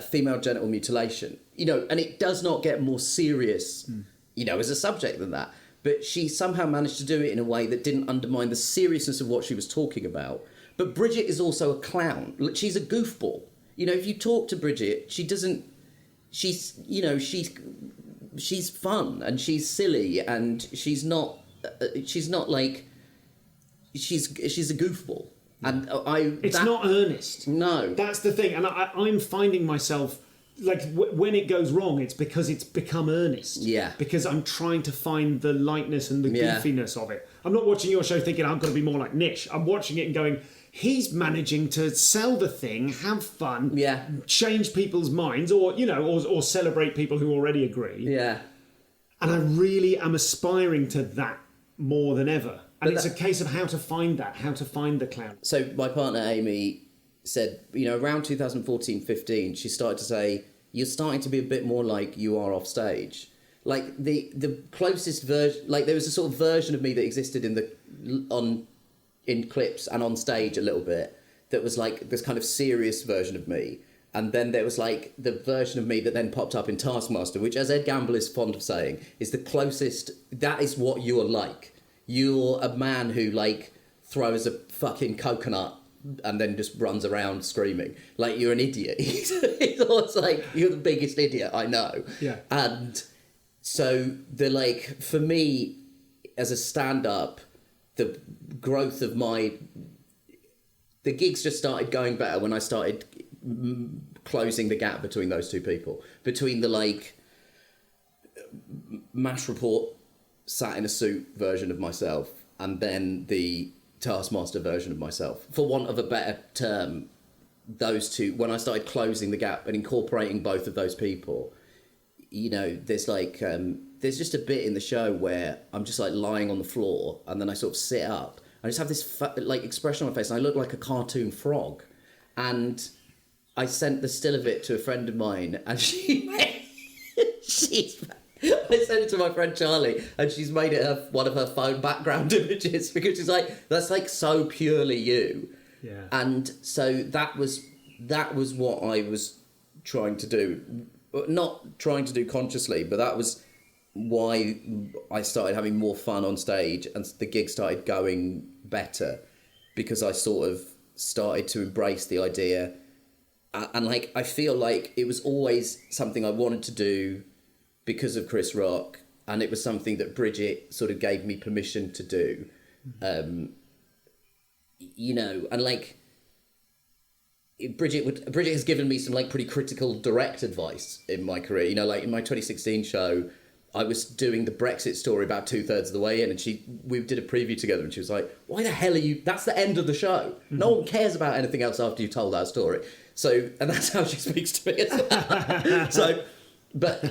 female genital mutilation, and it does not get more serious, as a subject than that. But she somehow managed to do it in a way that didn't undermine the seriousness of what she was talking about. But Bridget is also a clown. She's a goofball. If you talk to Bridget, she's fun and she's silly and she's not like, she's a goofball. And it's not earnest. No. That's the thing. And I'm finding myself, like, when it goes wrong, it's because it's become earnest. Yeah. Because I'm trying to find the lightness and the goofiness of it. I'm not watching your show thinking, I've got to be more like Nish. I'm watching it and going, he's managing to sell the thing, have fun, change people's minds, or or celebrate people who already agree. Yeah. And I really am aspiring to that more than ever. And it's a case of how to find the clown. So my partner Amy said, around 2014-15, she started to say, you're starting to be a bit more like you are off stage. Like the closest version, like there was a sort of version of me that existed in clips and on stage a little bit, that was like this kind of serious version of me. And then there was like the version of me that then popped up in Taskmaster, which, as Ed Gamble is fond of saying, is the closest, that is what you're like. You're a man who like throws a fucking coconut and then just runs around screaming. Like, you're an idiot. It's almost like, you're the biggest idiot I know. Yeah. And so for me, as a stand-up, the growth of the gigs just started going better when I started closing the gap between those two people, between the MASH Report sat in a suit version of myself and then the Taskmaster version of myself, for want of a better term. Those two, when I started closing the gap and incorporating both of those people, there's there's just a bit in the show where I'm just like lying on the floor and then I sort of sit up. I just have this expression on my face and I look like a cartoon frog. And I sent the still of it to a friend of mine, and I sent it to my friend Charlie, and she's made it one of her phone background images, because she's like, that's like so purely you. Yeah. And so that was what I was trying to do. Not trying to do consciously, but that was why I started having more fun on stage and the gig started going better, because I sort of started to embrace the idea. And I feel like it was always something I wanted to do because of Chris Rock, and it was something that Bridget sort of gave me permission to do. And Bridget has given me some pretty critical direct advice in my career. In my 2016 show, I was doing the Brexit story about 2/3 of the way in, and we did a preview together, and she was like, why the hell are you, that's the end of the show. No one cares about anything else after you've told that story. So, and that's how she speaks to me as well. So, but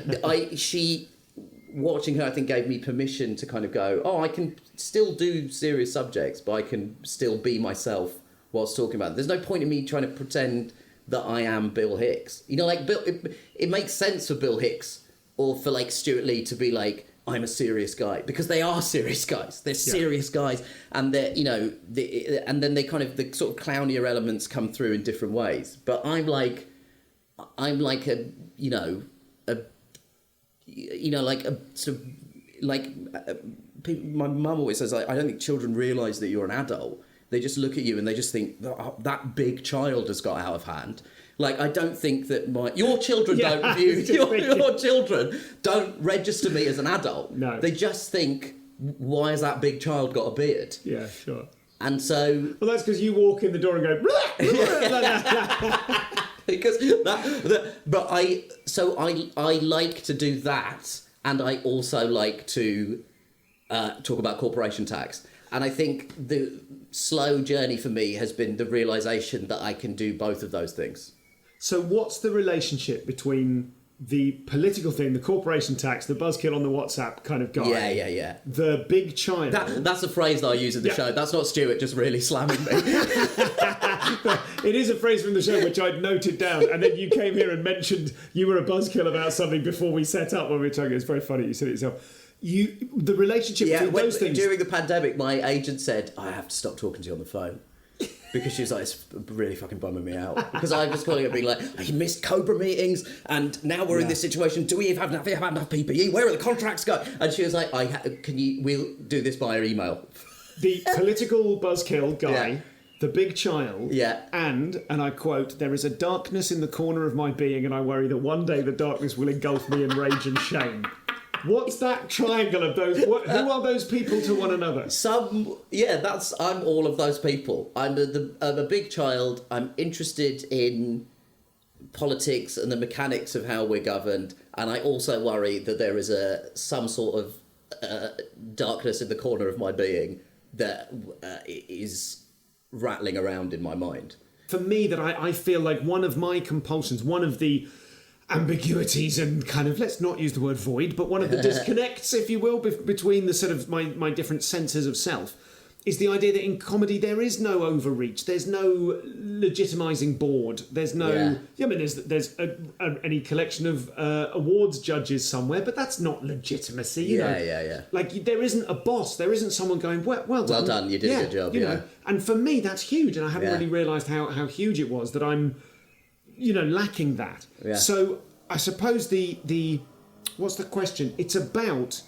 watching her, I think, gave me permission to kind of go, I can still do serious subjects, but I can still be myself whilst talking about it. There's no point in me trying to pretend that I am Bill Hicks. It makes sense for Bill Hicks or for Stuart Lee to be like, I'm a serious guy, because they are serious guys. They're serious guys, and they're and then they kind of, the sort of clownier elements come through in different ways. But I'm like a sort of my mum always says, like, I don't think children realise that you're an adult. They just look at you and they just think that big child has got out of hand. Like, I don't think that your children don't view your children don't register me as an adult. No, they just think, why has that big child got a beard? Yeah, sure. And so, well, that's because you walk in the door and go. Because but I like to do that, and I also like to talk about corporation tax. And I think the slow journey for me has been the realisation that I can do both of those things. So what's the relationship between the political thing, the corporation tax, the buzzkill on the WhatsApp kind of guy? Yeah. The big child. That's a phrase that I use in the show. That's not Stuart just really slamming me. It is a phrase from the show which I'd noted down, and then you came here and mentioned you were a buzzkill about something before we set up when we were talking. It's very funny. You said it yourself. The relationship between those things. During the pandemic, my agent said, I have to stop talking to you on the phone. Because she was like, it's really fucking bumming me out. Because I was calling her being like, I missed Cobra meetings, and now we're in this situation. Do we have enough PPE? Where are the contracts going? And she was like, we'll do this via email. The political buzzkill guy, the big child, and I quote, there is a darkness in the corner of my being, and I worry that one day the darkness will engulf me in rage and shame. What's that triangle of those? Who are those people to one another? I'm all of those people. I'm a big child. I'm interested in politics and the mechanics of how we're governed, and I also worry that there is some sort of darkness in the corner of my being that is rattling around in my mind. For me, that I feel like one of my compulsions, one of the ambiguities and kind of, let's not use the word void, but one of the disconnects, if you will, between the sort of my different senses of self, is the idea that in comedy there is no overreach, there's no legitimising board, there's no... I mean, there's any collection of awards judges somewhere, but that's not legitimacy, you know? Like, there isn't a boss, there isn't someone going, well done, you did a good job, you know? And for me, that's huge, and I haven't really realised how huge it was that I'm, lacking that. So I suppose the what's the question? It's about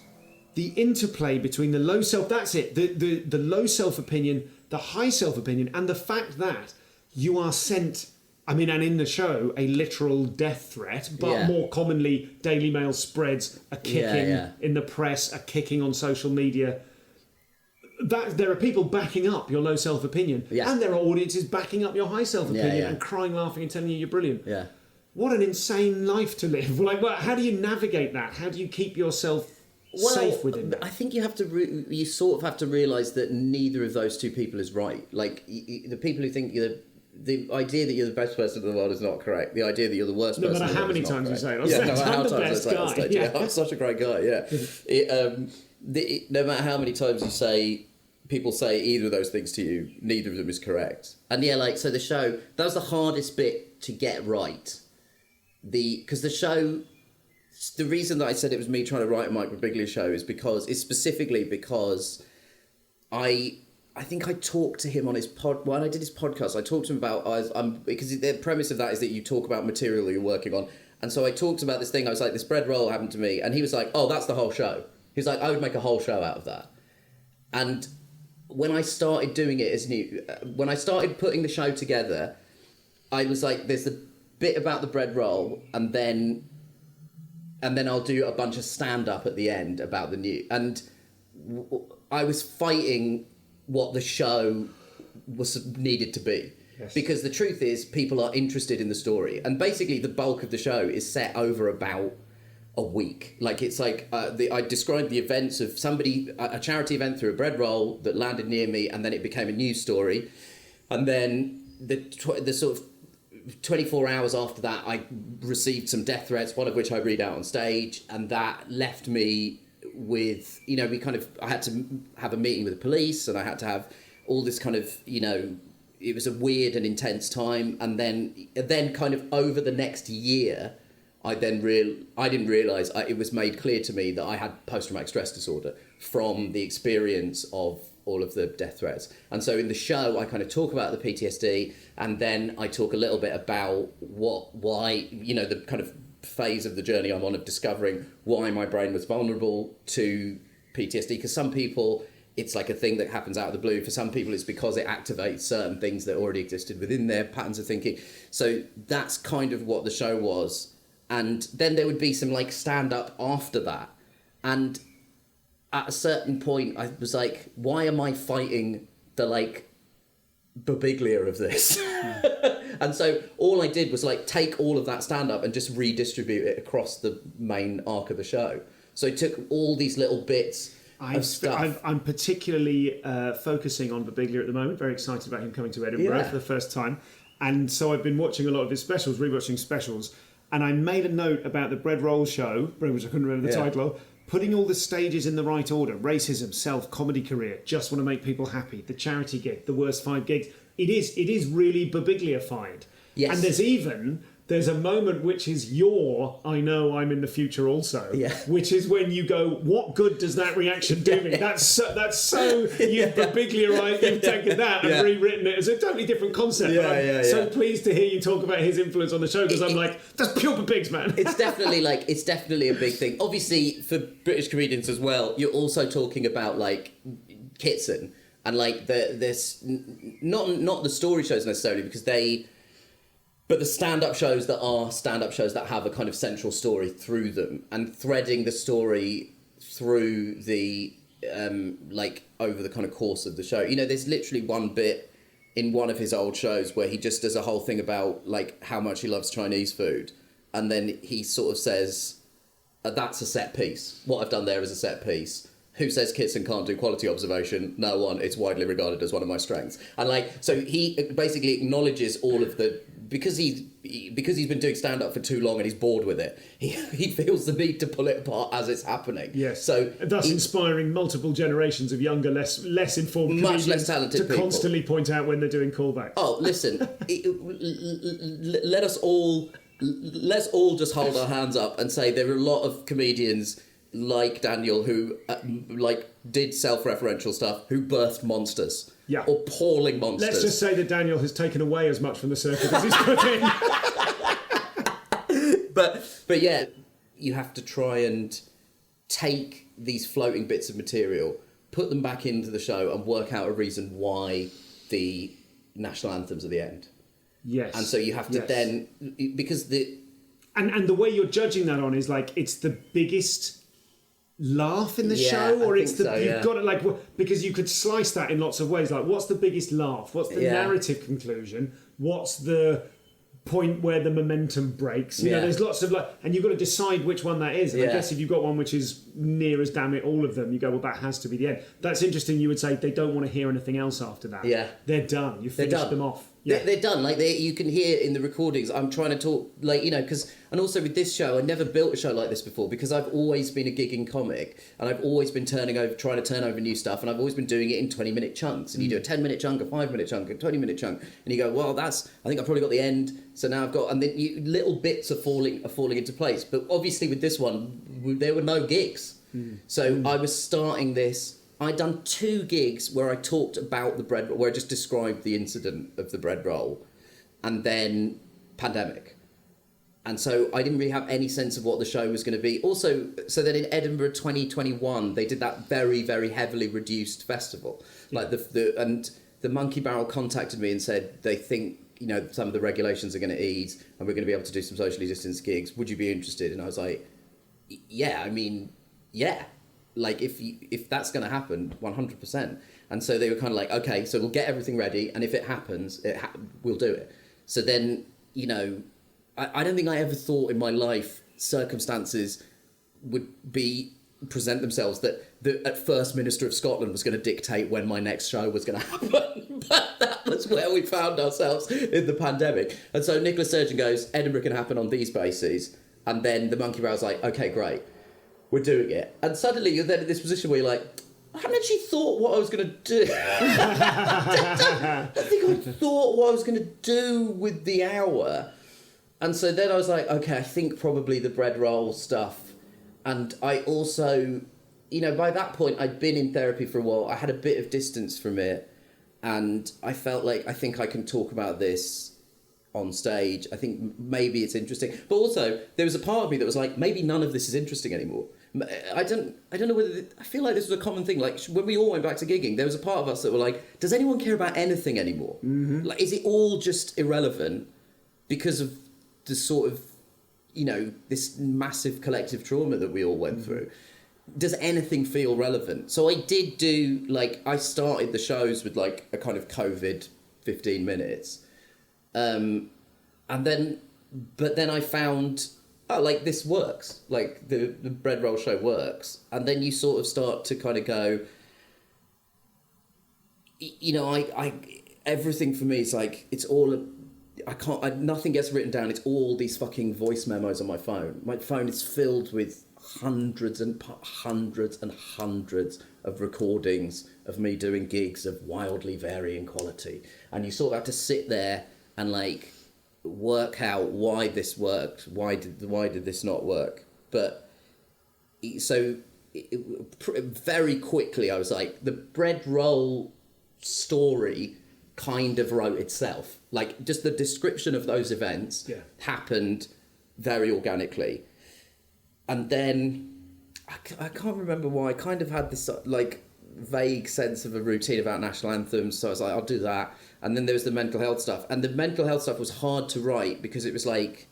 the interplay between the low self, that's it, the low self-opinion, the high self-opinion, and the fact that you are sent, I mean, and in the show, a literal death threat, but more commonly Daily Mail spreads a kicking in the press, a kicking on social media. That there are people backing up your low self-opinion, and there are audiences backing up your high self-opinion and crying, laughing, and telling you you're brilliant. What an insane life to live! Like, how do you navigate that? How do you keep yourself safe within that? I think you have to. You sort of have to realise that neither of those two people is right. Like, the people who think the idea that you're the best person in the world is not correct. The idea that you're the worst person in the world is not correct. No matter how many times you say it on stage, no matter how I'm the times best I say it on guy. stage. I'm such a great guy. No matter how many times people say either of those things to you, neither of them is correct. And so the show, that was the hardest bit to get right. Because the show, the reason that I said it was me trying to write a Mike Birbiglia show is specifically because I think I talked to him on his when I did his podcast, I talked to him about, because the premise of that is that you talk about material you're working on. And so I talked about this thing, I was like, this bread roll happened to me. And he was like, oh, that's the whole show. He was like, I would make a whole show out of that. And when I started doing it when I started putting the show together, I was like, there's the bit about the bread roll, and then I'll do a bunch of stand-up at the end about the new. And I was fighting what the show needed to be. Because the truth is, people are interested in the story. And basically, the bulk of the show is set over about a week. Like, it's like I described the events of a charity event through a bread roll that landed near me, and then it became a news story, and then the sort of 24 hours after that I received some death threats, one of which I read out on stage, and that left me with I had to have a meeting with the police, and I had to have all this kind of it was a weird and intense time. And then kind of over the next year, I didn't realise, it was made clear to me that I had post-traumatic stress disorder from the experience of all of the death threats. And so in the show, I kind of talk about the PTSD, and then I talk a little bit about why, the kind of phase of the journey I'm on of discovering why my brain was vulnerable to PTSD, because some people, it's like a thing that happens out of the blue. For some people, it's because it activates certain things that already existed within their patterns of thinking. So that's kind of what the show was. And then there would be some like stand-up after that. And at a certain point, I was like, why am I fighting the like Birbiglia of this? And so all I did was like take all of that stand-up and just redistribute it across the main arc of the show. So I took all these little bits of stuff. I'm particularly focusing on Birbiglia at the moment. Very excited about him coming to Edinburgh for the first time. And so I've been watching a lot of his specials, rewatching specials. And I made a note about the Bread Roll Show, which I couldn't remember the title of, putting all the stages in the right order. Racism, self, comedy career, just want to make people happy, the charity gig, the worst 5 gigs. It is really Birbiglified. Yes. And there's a moment which is I know I'm in the future also, which is when you go, what good does that reaction do me? That's so you've Birbigliaized, you've taken that and rewritten it as a totally different concept. I'm so pleased to hear you talk about his influence on the show, because I'm like, that's pure Birbigs, man. It's definitely a big thing. Obviously, for British comedians as well, you're also talking about like Kitson and like this not the story shows necessarily, because but the stand-up shows that have a kind of central story through them, and threading the story through the like over the kind of course of the show. You know, there's literally one bit in one of his old shows where he just does a whole thing about like how much he loves Chinese food, and then he sort of says, that's a set piece. What I've done there is a set piece. Who says Kitson can't do quality observation? No one. It's widely regarded as one of my strengths. And like, so he basically acknowledges all of the, because he's been doing stand-up for too long and he's bored with it, he feels the need to pull it apart as it's happening. Yes. So thus inspiring multiple generations of younger, less informed much less talented to people constantly point out when they're doing callbacks. Oh, listen, let's all just hold our hands up and say there are a lot of comedians like Daniel who like did self-referential stuff, who birthed monsters. Yeah. Appalling monsters. Let's just say that Daniel has taken away as much from the circuit as he's put in. But yeah, you have to try and take these floating bits of material, put them back into the show, and work out a reason why the national anthem's at the end. Yes. And so you have to then, because and the way you're judging that on is like, it's the biggest laugh in the show, or it's you've got it like, because you could slice that in lots of ways. Like, what's the biggest laugh? What's the narrative conclusion? What's the point where the momentum breaks? You know, there's lots of like, and you've got to decide which one that is. And I guess if you've got one which is near as damn it all of them, you go, well, that has to be the end. That's interesting. You would say they don't want to hear anything else after that. Yeah, they're done. You've finished them off. Yeah. They're done. Like, you can hear in the recordings, I'm trying to talk, like, you know, because, and also with this show, I never built a show like this before, because I've always been a gigging comic, and I've always been trying to turn over new stuff, and I've always been doing it in 20-minute chunks, and you do a 10-minute chunk, a 5-minute chunk, a 20-minute chunk, and you go, well, I think I've probably got the end, so now I've got, and then little bits are falling into place. But obviously with this one, there were no gigs. So I was starting this. I'd done 2 gigs where I talked about the bread, where I just described the incident of the bread roll, and then pandemic. And so I didn't really have any sense of what the show was going to be. Also, so then in Edinburgh 2021, they did that very, very heavily reduced festival. Like and the Monkey Barrel contacted me and said they think, you know, some of the regulations are going to ease and we're going to be able to do some socially distanced gigs. Would you be interested? And I was like, yeah, I mean, yeah. Like, if that's going to happen, 100%. And so they were kind of like, okay, so we'll get everything ready, and if it happens, we'll do it. So then, you know, I don't think I ever thought in my life circumstances would present themselves that the First Minister of Scotland was going to dictate when my next show was going to happen. But that was where we found ourselves in the pandemic. And so Nicola Sturgeon goes, Edinburgh can happen on these bases. And then the Monkey Barrel's like, okay, great. We're doing it. And suddenly you're then in this position where you're like, I haven't actually thought what I was going to do. I think I thought what I was going to do with the hour. And so then I was like, okay, I think probably the bread roll stuff. And I also, you know, by that point, I'd been in therapy for a while. I had a bit of distance from it. And I felt like, I think I can talk about this on stage. I think maybe it's interesting, but also there was a part of me that was like, maybe none of this is interesting anymore. I don't know whether I feel like this was a common thing. Like when we all went back to gigging, there was a part of us that were like, does anyone care about anything anymore? Mm-hmm. Like, is it all just irrelevant because of the sort of, you know, this massive collective trauma that we all went through? Does anything feel relevant? So I did do, like, I started the shows with like a kind of COVID 15 minutes, and then I found, oh, like, this works, like the bread roll show works. And then you sort of start to kind of go, you know, I everything for me is like, it's all, nothing gets written down. It's all these fucking voice memos on my phone. My phone is filled with hundreds and hundreds and hundreds of recordings of me doing gigs of wildly varying quality. And you sort of have to sit there and like work out why this worked, why did this not work. But so very quickly I was like, the bread roll story kind of wrote itself. Like, just the description of those events happened very organically. And then I can't remember why, I kind of had this like vague sense of a routine about national anthems, so I was like, I'll do that. And then there was the mental health stuff, and the mental health stuff was hard to write because it was like,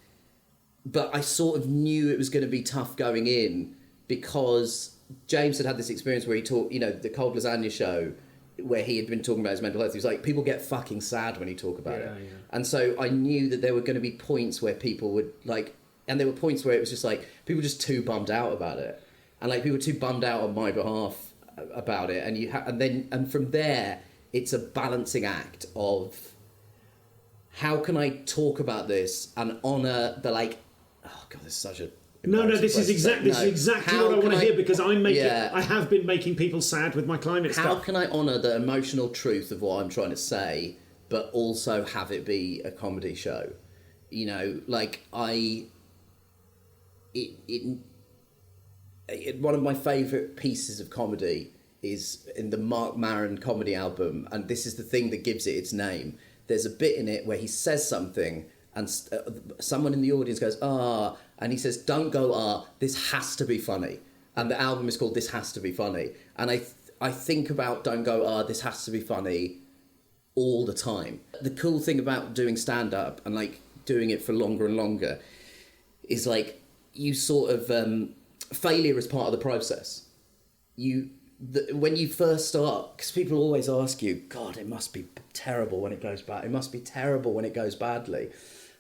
but I sort of knew it was going to be tough going in, because James had this experience where he talked, you know, the Cold Lasagna show, where he had been talking about his mental health. He was like, people get fucking sad when you talk about it. Yeah. And so I knew that there were going to be points where people would like, and there were points where it was just like, people were just too bummed out about it. And like, people were too bummed out on my behalf about it. And from there, it's a balancing act of how can I talk about this and honour the like, oh God, this is such a... This is exactly what I want to hear, because I have been making people sad with my climate stuff. How can I honour the emotional truth of what I'm trying to say, but also have it be a comedy show? You know, like one of my favourite pieces of comedy is in the Mark Maron comedy album, and this is the thing that gives it its name. There's a bit in it where he says something, and someone in the audience goes, "Ah," and he says, "Don't go, ah, this has to be funny." And the album is called This Has to Be Funny. And I think about Don't Go, ah, this has to be funny all the time. The cool thing about doing stand-up and like doing it for longer and longer is like, you sort of, failure is part of the process. When you first start, because people always ask you, God, it must be terrible when it goes bad. It must be terrible when it goes badly.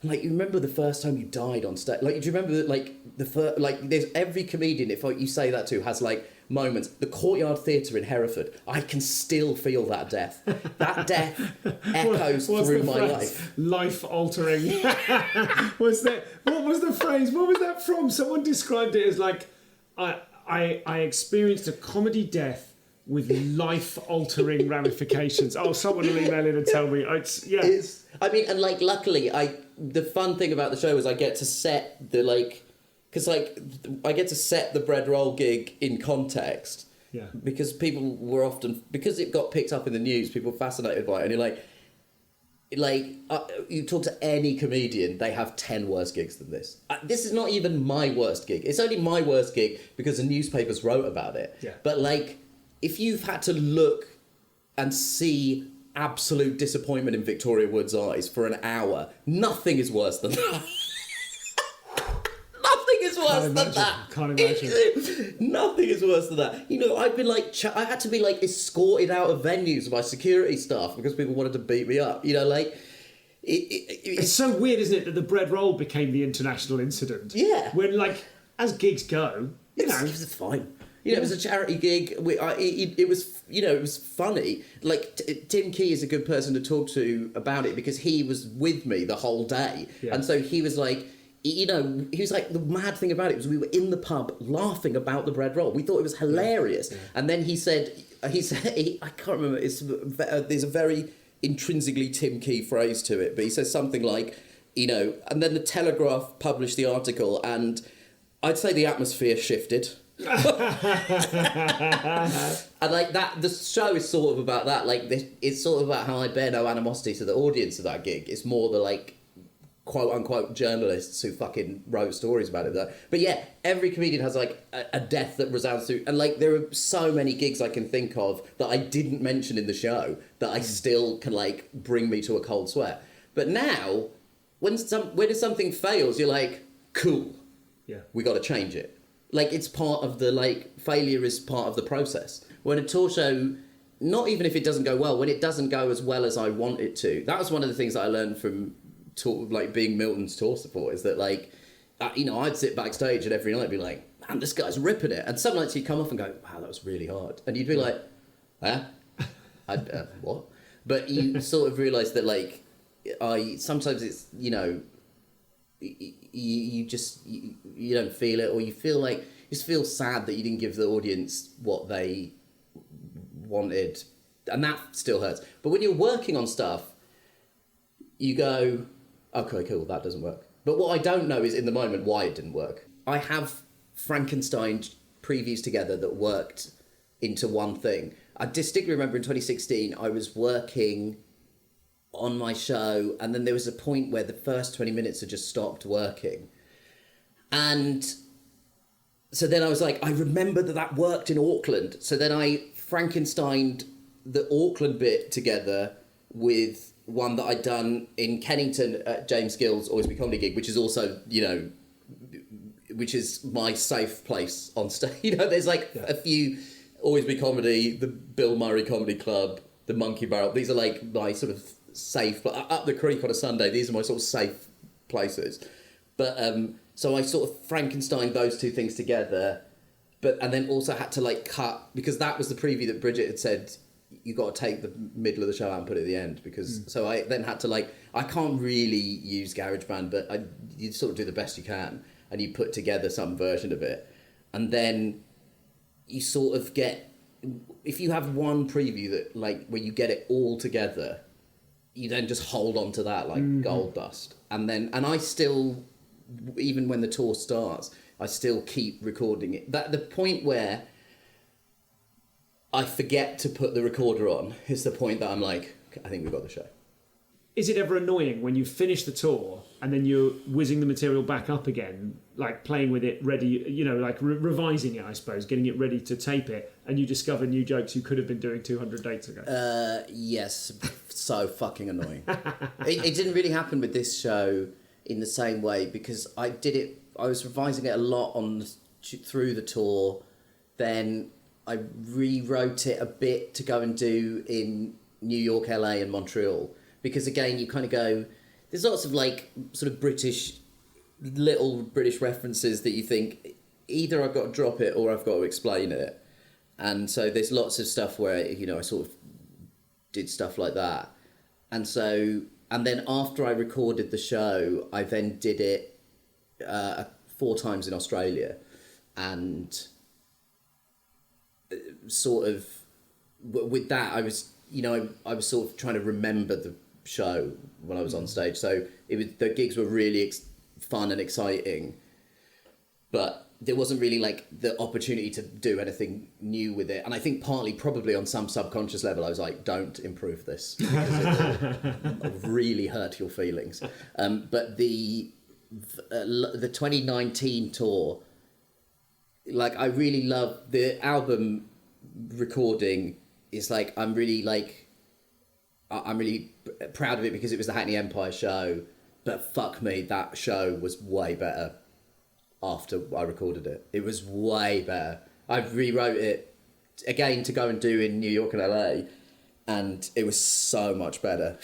And like, you remember the first time you died on stage? Like, do you remember that? Like the first, like, there's every comedian, if you say that to, has like moments. The Courtyard Theatre in Hereford, I can still feel that death. That death echoes through my life. Life altering. What was the phrase? What was that from? Someone described it as like, I experienced a comedy death with life-altering ramifications. Oh, someone will email in and tell me. And like, luckily, the fun thing about the show is I get to set the like, because like I get to set the bread roll gig in context. Yeah. Because people were often, because it got picked up in the news, people were fascinated by it, and you're like, you talk to any comedian, they have 10 worse gigs than this. This is not even my worst gig. It's only my worst gig because the newspapers wrote about it. Yeah. But like, if you've had to look and see absolute disappointment in Victoria Wood's eyes for an hour, nothing is worse than that. Nothing is worse than that. Can't imagine. Nothing is worse than that. You know, I've been like, I had to be like escorted out of venues by security staff because people wanted to beat me up. You know, like, it's so weird, isn't it, that the bread roll became the international incident? Yeah. When, like, as gigs go, it was fine. You know, it was a charity gig. It was, you know, it was funny. Like, Tim Key is a good person to talk to about it because he was with me the whole day. Yeah. And so he was like, you know, he was like, the mad thing about it was we were in the pub laughing about the bread roll. We thought it was hilarious. Yeah. And then he said, I can't remember, there's a very intrinsically Tim Key phrase to it, but he says something like, you know, and then the Telegraph published the article, and I'd say the atmosphere shifted. And like that, the show is sort of about that. Like, it's sort of about how I bear no animosity to the audience of that gig. It's more the like, quote unquote journalists who fucking wrote stories about it though. But yeah, every comedian has like a death that resounds through, and like there are so many gigs I can think of that I didn't mention in the show that I still can like bring me to a cold sweat. But now, when something fails, you're like, cool, we got to change it. Like it's part of the like failure is part of the process. When a tour show, not even if it doesn't go well, when it doesn't go as well as I want it to, that was one of the things that I learned from like being Milton's tour support, is that like, I'd sit backstage and every night be like, man, this guy's ripping it. And some nights he'd come off and go, wow, that was really hard. And you'd be like, huh? What? But you sort of realise that like, sometimes it's, you don't feel it, or you feel like, you just feel sad that you didn't give the audience what they wanted. And that still hurts. But when you're working on stuff, you go, okay, cool, that doesn't work. But what I don't know is in the moment why it didn't work. I have Frankenstein previews together that worked into one thing. I distinctly remember in 2016, I was working on my show, and then there was a point where the first 20 minutes had just stopped working. And so then I was like, I remember that worked in Auckland. So then I Frankensteined the Auckland bit together with one that I'd done in Kennington at James Gill's Always Be Comedy gig, which is also, which is my safe place on stage. There's like a few Always Be Comedy, the Bill Murray Comedy Club, the Monkey Barrel. These are like my sort of safe, up the creek on a Sunday. These are my sort of safe places. But so I sort of Frankenstein those two things together, and then also had to like cut, because that was the preview that Bridget had said, you got to take the middle of the show out and put it at the end, because so I then had to like, I can't really use GarageBand, but you sort of do the best you can, and you put together some version of it, and then you sort of get, if you have one preview that like where you get it all together, you then just hold on to that like gold dust, and I still, even when the tour starts, I still keep recording it. That the point where I forget to put the recorder on is the point that I'm like, I think we've got the show. Is it ever annoying when you finish the tour and then you're whizzing the material back up again, like playing with it ready, like revising it, I suppose, getting it ready to tape it, and you discover new jokes you could have been doing 200 dates ago? Yes, so fucking annoying. It didn't really happen with this show in the same way, because I was revising it a lot through the tour, then I rewrote it a bit to go and do in New York, LA and Montreal, because again, you kind of go, there's lots of like sort of little British references that you think either I've got to drop it or I've got to explain it. And so there's lots of stuff where, I sort of did stuff like that. And then after I recorded the show, I then did it 4 times in Australia, and sort of with that I was sort of trying to remember the show when I was on stage, so the gigs were really fun and exciting, but there wasn't really like the opportunity to do anything new with it. And I think partly probably on some subconscious level I was like, don't improve this because it'll really hurt your feelings. But the 2019 tour, like I really love the album recording. Is like I'm really proud of it because it was the Hackney Empire show, but fuck me, that show was way better after I recorded it. It was way better. I rewrote it again to go and do in New York and LA, and it was so much better.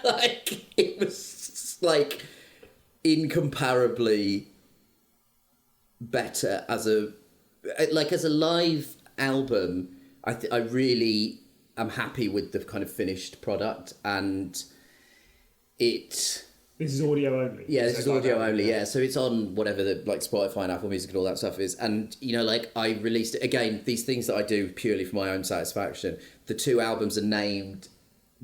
Like it was like incomparably better as a live album. I really am happy with the kind of finished product, and this is audio only. Yeah, this is audio only. Yeah, so it's on whatever the like Spotify and Apple Music and all that stuff is, and like I released it again. These things that I do purely for my own satisfaction. The 2 albums are named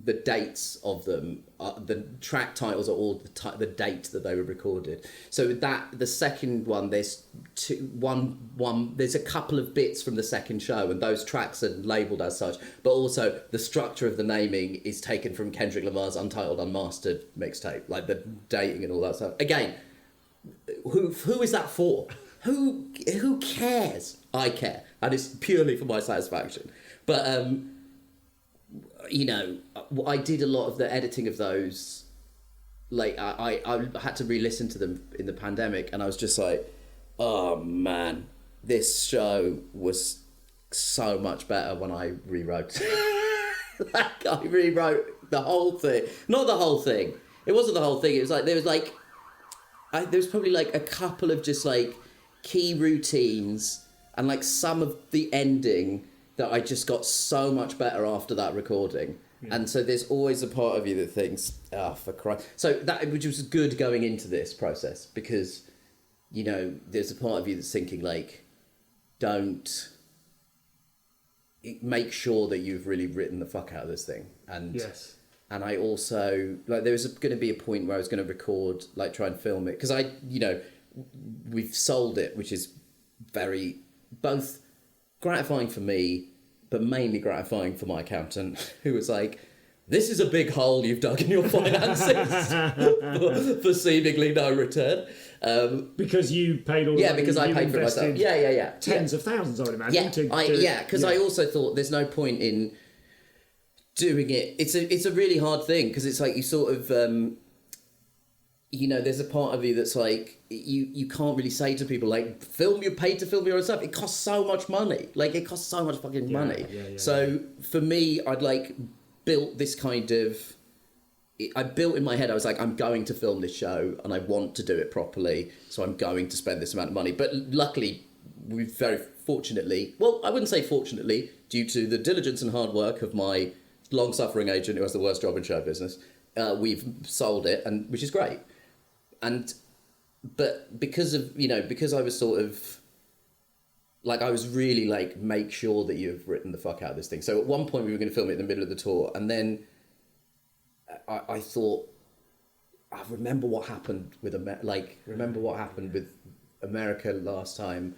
the dates of them, the track titles are all the date that they were recorded. So the second one, there's there's a couple of bits from the second show, and those tracks are labelled as such. But also the structure of the naming is taken from Kendrick Lamar's Untitled Unmastered mixtape, like the dating and all that stuff. Again, who is that for? Who cares? I care, and it's purely for my satisfaction. But I did a lot of the editing of those. Like I had to re-listen to them in the pandemic, and I was just like, oh man, this show was so much better when I rewrote. Like I rewrote the whole thing. Not the whole thing. It wasn't the whole thing. It was like there was probably like a couple of just like key routines and like some of the ending that I just got so much better after that recording. Yeah. And so there's always a part of you that thinks, oh, for Christ. So that, which was good going into this process, because, there's a part of you that's thinking like, don't make sure that you've really written the fuck out of this thing. And yes. And I also, like, there was going to be a point where I was going to record, like, try and film it. Because we've sold it, which is very, both gratifying for me, but mainly gratifying for my accountant, who was like, this is a big hole you've dug in your finances for seemingly no return. Because you paid all the money. Because I paid for it myself. Yeah. Tens of thousands, I would imagine. Because I also thought there's no point in doing it. It's a really hard thing, because it's like you sort of there's a part of you that's like you can't really say to people like, you paid to film your own stuff. It costs so much money. Like, it costs so much fucking money. So for me, I'd like built this kind of, I built in my head, I was like, I'm going to film this show and I want to do it properly, so I'm going to spend this amount of money. But luckily, we very fortunately, well, I wouldn't say fortunately, due to the diligence and hard work of my long-suffering agent who has the worst job in show business, we've sold it, and which is great. But because I was sort of like, I was really like, make sure that you've written the fuck out of this thing. So at one point we were going to film it in the middle of the tour, and then I thought, I remember what happened with America last time.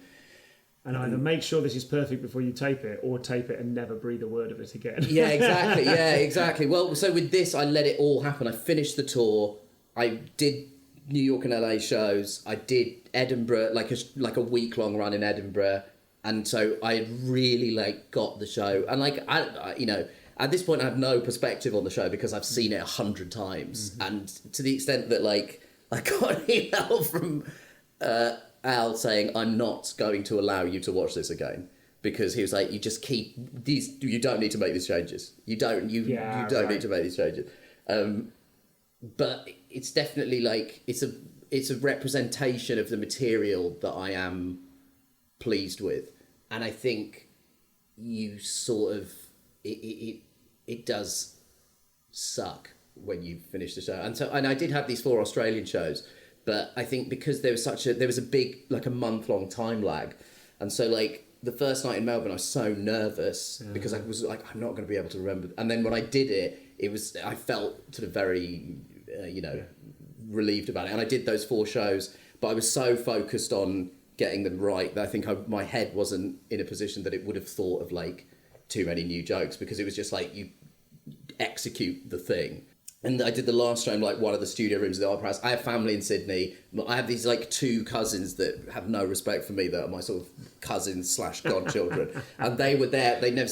And either make sure this is perfect before you tape it, or tape it and never breathe a word of it again. Yeah, exactly. Yeah, exactly. Well, so with this, I let it all happen. I finished the tour. I did New York and LA shows. I did Edinburgh, like a week-long run in Edinburgh. And so I had really like got the show. And like, I at this point I have no perspective on the show because I've seen it 100 times. Mm-hmm. And to the extent that like, I got an email from Al saying, I'm not going to allow you to watch this again, because he was like, you just keep these, you don't need to make these changes. You don't need to make these changes. But it's definitely like, it's a representation of the material that I am pleased with. And I think you sort of, it does suck when you finish the show. And I did have these 4 Australian shows, but I think because there was a big, like a month-long time lag. And so like the first night in Melbourne, I was so nervous because I was like, I'm not going to be able to remember. And then when I did it, I felt sort of very, relieved about it. And I did those 4 shows, but I was so focused on getting them right that I think my head wasn't in a position that it would have thought of like too many new jokes, because it was just like, you execute the thing. And I did the last show in like one of the studio rooms of the Opera House. I have family in Sydney. I have these like 2 cousins that have no respect for me, that are my sort of cousins / godchildren. And they were there. They'd never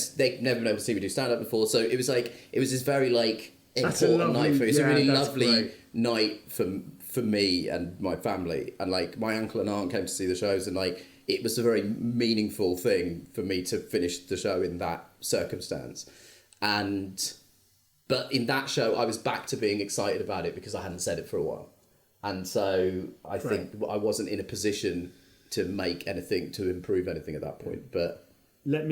seen me do stand-up before. So it was this very like important night for me. It's a really lovely night for me and my family. And like my uncle and aunt came to see the shows, and like it was a very meaningful thing for me to finish the show in that circumstance. But in that show, I was back to being excited about it because I hadn't said it for a while. And so I think I wasn't in a position to make anything, to improve anything at that point. But I'm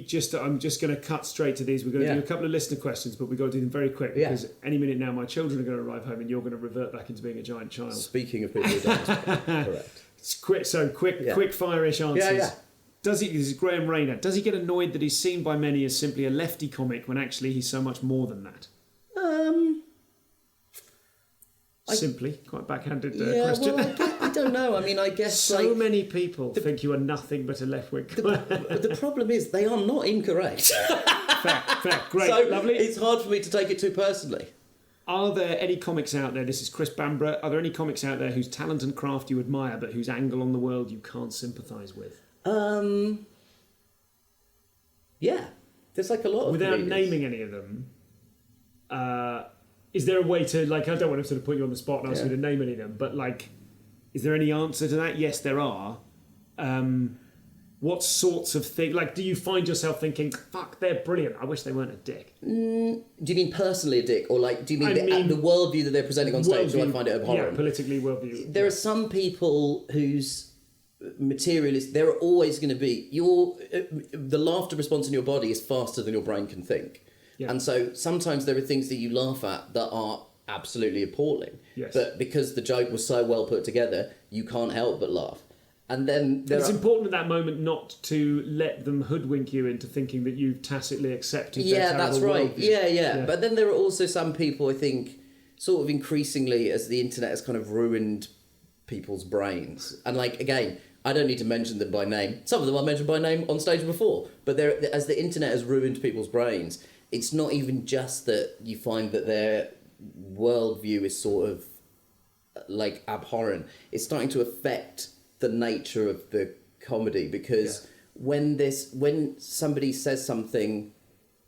just going to cut straight to these. We're going to do a couple of listener questions, but we've got to do them very quick, because any minute now my children are going to arrive home and you're going to revert back into being a giant child. Speaking of people who don't, correct. It's quick, quick fire-ish answers. This is Graham Rayner. Does he get annoyed that he's seen by many as simply a lefty comic when actually he's so much more than that? Simply, quite backhanded question. Well, I don't know. I mean, I guess so many people think you are nothing but a left-wing. The problem is they are not incorrect. Fair, great, so lovely. It's hard for me to take it too personally. Are there any comics out there? This is Chris Bamborough. Are there any comics out there whose talent and craft you admire, but whose angle on the world you can't sympathise with? Yeah, there's like a lot of without comedians. naming any of them. Is there a way to, like, I don't want to sort of put you on the spot and ask you to name any of them, but, like, is there any answer to that? Yes, there are. What sorts of things, like, do you find yourself thinking, fuck, they're brilliant, I wish they weren't a dick? Do you mean personally a dick? Or, like, do you mean the worldview that they're presenting on stage? Do I find it abhorrent? Yeah, politically worldview. There are some people whose material is, there are always going to be, the laughter response in your body is faster than your brain can think. Yeah. And so sometimes there are things that you laugh at that are absolutely appalling. Yes. But because the joke was so well put together, you can't help but laugh. And then it's important at that moment not to let them hoodwink you into thinking that you've tacitly accepted their terrible that's right. worldview. Yeah. But then there are also some people, I think, sort of increasingly as the internet has kind of ruined people's brains. And, like, again, I don't need to mention them by name. Some of them I mentioned by name on stage before. But as the internet has ruined people's brains, it's not even just that you find that their worldview is sort of, like, abhorrent. It's starting to affect the nature of the comedy, because when somebody says something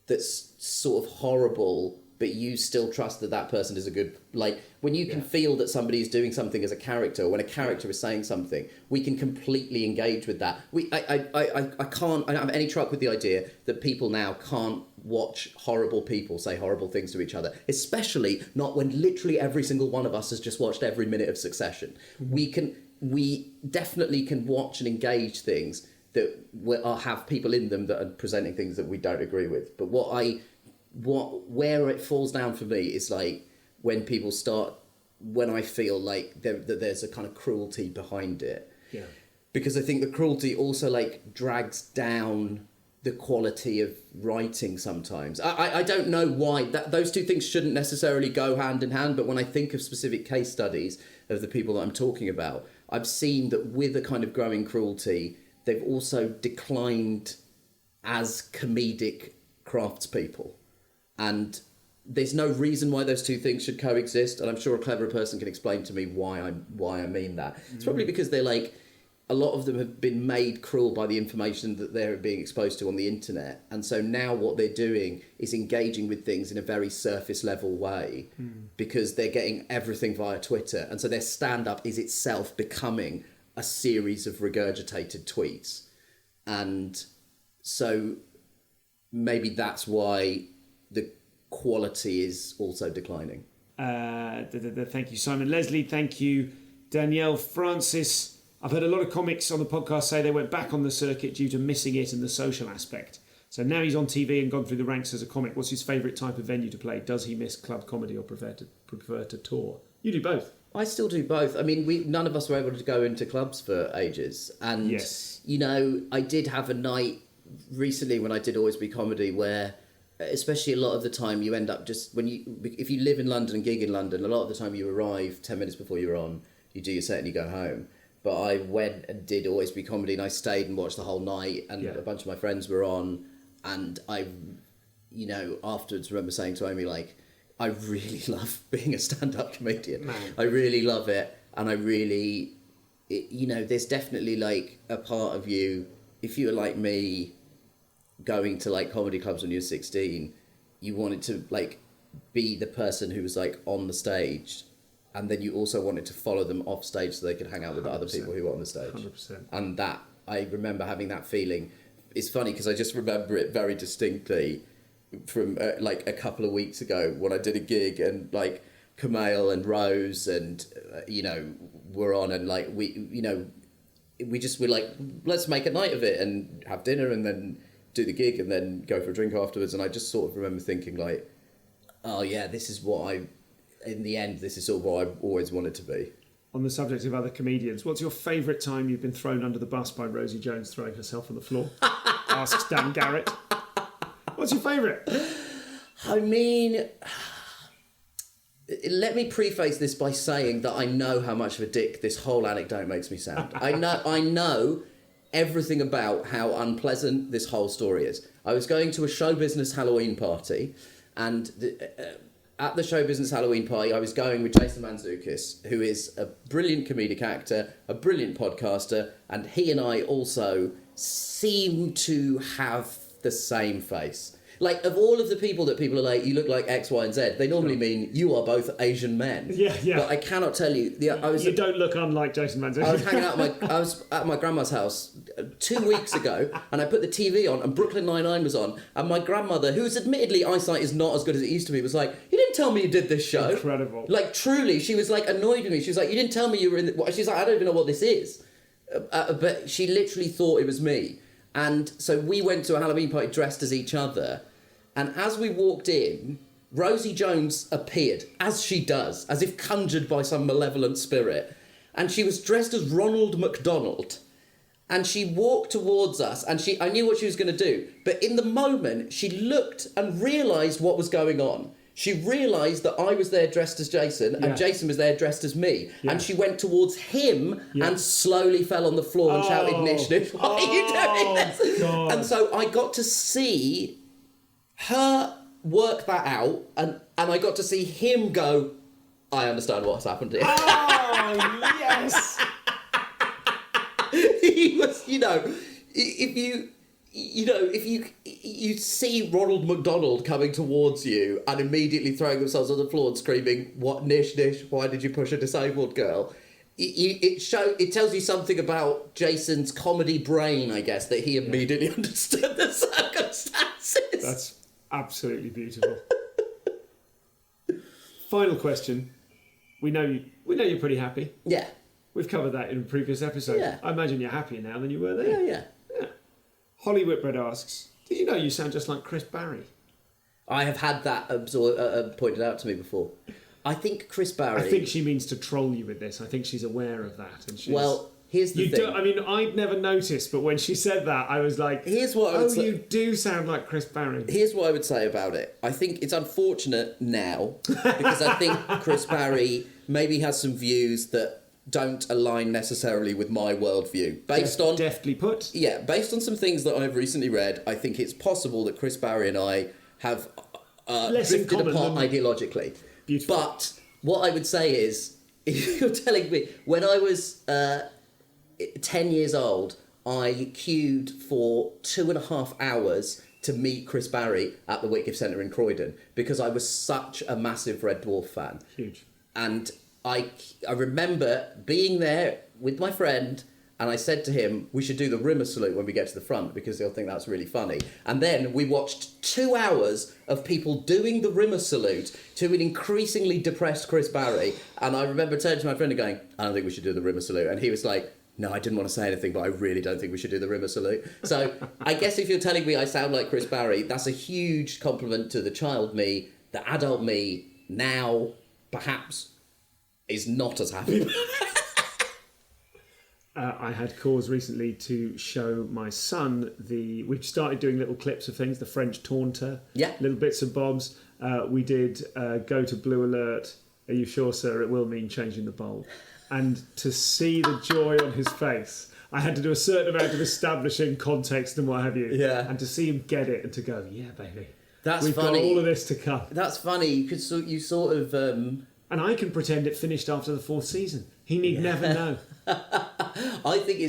that's sort of horrible, but you still trust that person is a good, like, when you can feel that somebody is doing something as a character, when a character is saying something, we can completely engage with that. I don't have any truck with the idea that people now can't watch horrible people say horrible things to each other, especially not when literally every single one of us has just watched every minute of Succession. Mm-hmm. We definitely can watch and engage things that have people in them that are presenting things that we don't agree with. But where it falls down for me is, like, when people start, when I feel like that there's a kind of cruelty behind it. Yeah. Because I think the cruelty also, like, drags down the quality of writing sometimes. I don't know why. Those two things shouldn't necessarily go hand in hand, but when I think of specific case studies of the people that I'm talking about, I've seen that with a kind of growing cruelty, they've also declined as comedic craftspeople. And there's no reason why those two things should coexist, and I'm sure a clever person can explain to me why I mean that. It's probably because they're, like, a lot of them have been made cruel by the information that they're being exposed to on the internet, and so now what they're doing is engaging with things in a very surface level way, because they're getting everything via Twitter, and so their stand-up is itself becoming a series of regurgitated tweets. And so maybe that's why the quality is also declining. Thank you, Simon. Leslie, thank you. Danielle, Francis. I've heard a lot of comics on the podcast say they went back on the circuit due to missing it and the social aspect. So now he's on TV and gone through the ranks as a comic. What's his favourite type of venue to play? Does he miss club comedy or prefer to tour? You do both. I still do both. I mean, none of us were able to go into clubs for ages. And, you know, I did have a night recently when I did Always Be Comedy where, especially a lot of the time, you end up just, if you live in London and gig in London, a lot of the time you arrive 10 minutes before you're on, you do your set and you go home. But I went and did Always Be Comedy and I stayed and watched the whole night, and a bunch of my friends were on, and I, you know, afterwards remember saying to Amy, like, I really love being a stand-up comedian. Man. I really love it, and you know, there's definitely, like, a part of you, if you were like me, going to, like, comedy clubs when you were 16, you wanted to, like, be the person who was, like, on the stage, and then you also wanted to follow them off stage so they could hang out with the other people who were on the stage. 100%. And that, I remember having that feeling. It's funny because I just remember it very distinctly from like a couple of weeks ago when I did a gig, and, like, Kumail and Rose and you know, were on, and, like, we just were like, let's make a night of it and have dinner and then do the gig and then go for a drink afterwards. And I just sort of remember thinking, like, oh yeah, this is what in the end, this is sort of what I've always wanted to be. on the subject of other comedians, what's your favourite time you've been thrown under the bus by Rosie Jones throwing herself on the floor? Asks Dan Garrett. What's your favourite? I mean, let me preface this by saying that I know how much of a dick this whole anecdote makes me sound. I know everything about how unpleasant this whole story is. I was going to a show business Halloween party, and at the show business Halloween party, I was going with Jason Mantzoukas, who is a brilliant comedic actor, a brilliant podcaster, and he and I also seem to have the same face. Like, of all of the people that people are like, you look like X, Y, and Z, they normally mean you are both Asian men. Yeah. But I cannot tell you. You don't look unlike Jason Mantzoukas. I was at my grandma's house 2 weeks ago, and I put the TV on, and Brooklyn Nine-Nine was on, and my grandmother, whose admittedly eyesight is not as good as it used to be, was like, "You didn't tell me you did this show." Incredible. Like, truly, she was like annoyed with me. She was like, "You didn't tell me you were in." She's like, "I don't even know what this is," but she literally thought it was me. And so we went to a Halloween party dressed as each other. And as we walked in, Rosie Jones appeared, as she does, as if conjured by some malevolent spirit. And she was dressed as Ronald McDonald. And she walked towards us, and I knew what she was going to do. But in the moment, she looked and realised what was going on. She realised that I was there dressed as Jason, and Jason was there dressed as me. Yeah. And she went towards him and slowly fell on the floor and shouted, "Nish, Nish, what are you doing this?" God. And so I got to see her work that out, and I got to see him go, "I understand what's happened here." Oh, yes! He was, if you see Ronald McDonald coming towards you and immediately throwing themselves on the floor and screaming, "What, Nish, Nish, why did you push a disabled girl?" It tells you something about Jason's comedy brain, I guess, that he immediately understood the circumstances. That's absolutely beautiful. Final question. We know you're pretty happy. Yeah. We've covered that in a previous episode. Yeah. I imagine you're happier now than you were then. Yeah. Holly Whitbread asks, "Did you know you sound just like Chris Barry?" I have had that pointed out to me before. I think Chris Barry... I think she means to troll you with this. I think she's aware of that. And well, here's the thing. I'd never noticed, but when she said that, I was like, here's what I would say. You do sound like Chris Barry. Here's what I would say about it. I think it's unfortunate now, because I think Chris Barry maybe has some views that don't align necessarily with my worldview. Deftly put. Yeah, based on some things that I've recently read, I think it's possible that Chris Barry and I have drifted apart ideologically. Beautiful. But what I would say is, if you're telling me, when I was 10 years old, I queued for 2.5 hours to meet Chris Barry at the Whitgift Centre in Croydon, because I was such a massive Red Dwarf fan. Huge. And I remember being there with my friend, and I said to him, "We should do the Rimmer salute when we get to the front, because they'll think that's really funny." And then we watched 2 hours of people doing the Rimmer salute to an increasingly depressed Chris Barry. And I remember turning to my friend and going, "I don't think we should do the Rimmer salute." And he was like, "No, I didn't want to say anything, but I really don't think we should do the Rimmer salute." So I guess if you're telling me I sound like Chris Barry, that's a huge compliment to the child me. The adult me now, perhaps, is not as happy. I had cause recently to show my son we've started doing little clips of things, the French taunter, little bits and bobs. We did go to Blue Alert, "Are you sure, sir, it will mean changing the bulb?" And to see the joy on his face, I had to do a certain amount of establishing context and what have you. Yeah. And to see him get it and to go, "Yeah, baby, We've got all of this to come." That's funny. You sort of... And I can pretend it finished after the 4th season. He need never know. I think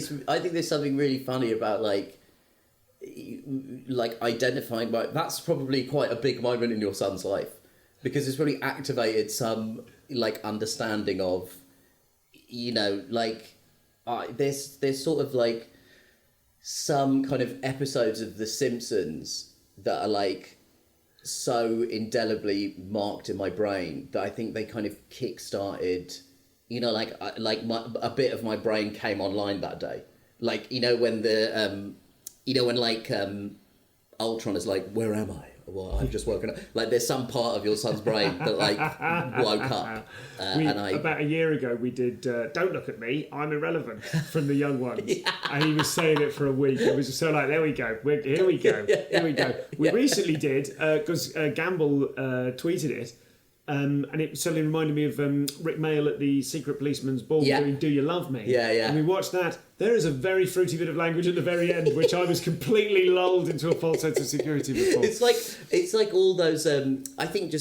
there's something really funny about like identifying that's probably quite a big moment in your son's life, because it's probably activated some like understanding of, there's sort of like some kind of episodes of The Simpsons that are like so indelibly marked in my brain that I think they kind of kick-started, a bit of my brain came online that day. Like, when Ultron is like, "Where am I? well, I've just woken up. Like, there's some part of your son's brain that, like, woke up. About a year ago, we did Don't Look at Me, I'm Irrelevant from the young ones. And he was saying it for a week. It was so like, there we go. Here we go. Here we go. We recently did, because Gamble tweeted it, and it suddenly reminded me of Rick Mayall at the Secret Policeman's Ball doing Do You Love Me? Yeah. And we watched that. There is a very fruity bit of language at the very end, which I was completely lulled into a false sense of security before. It's like all those, I think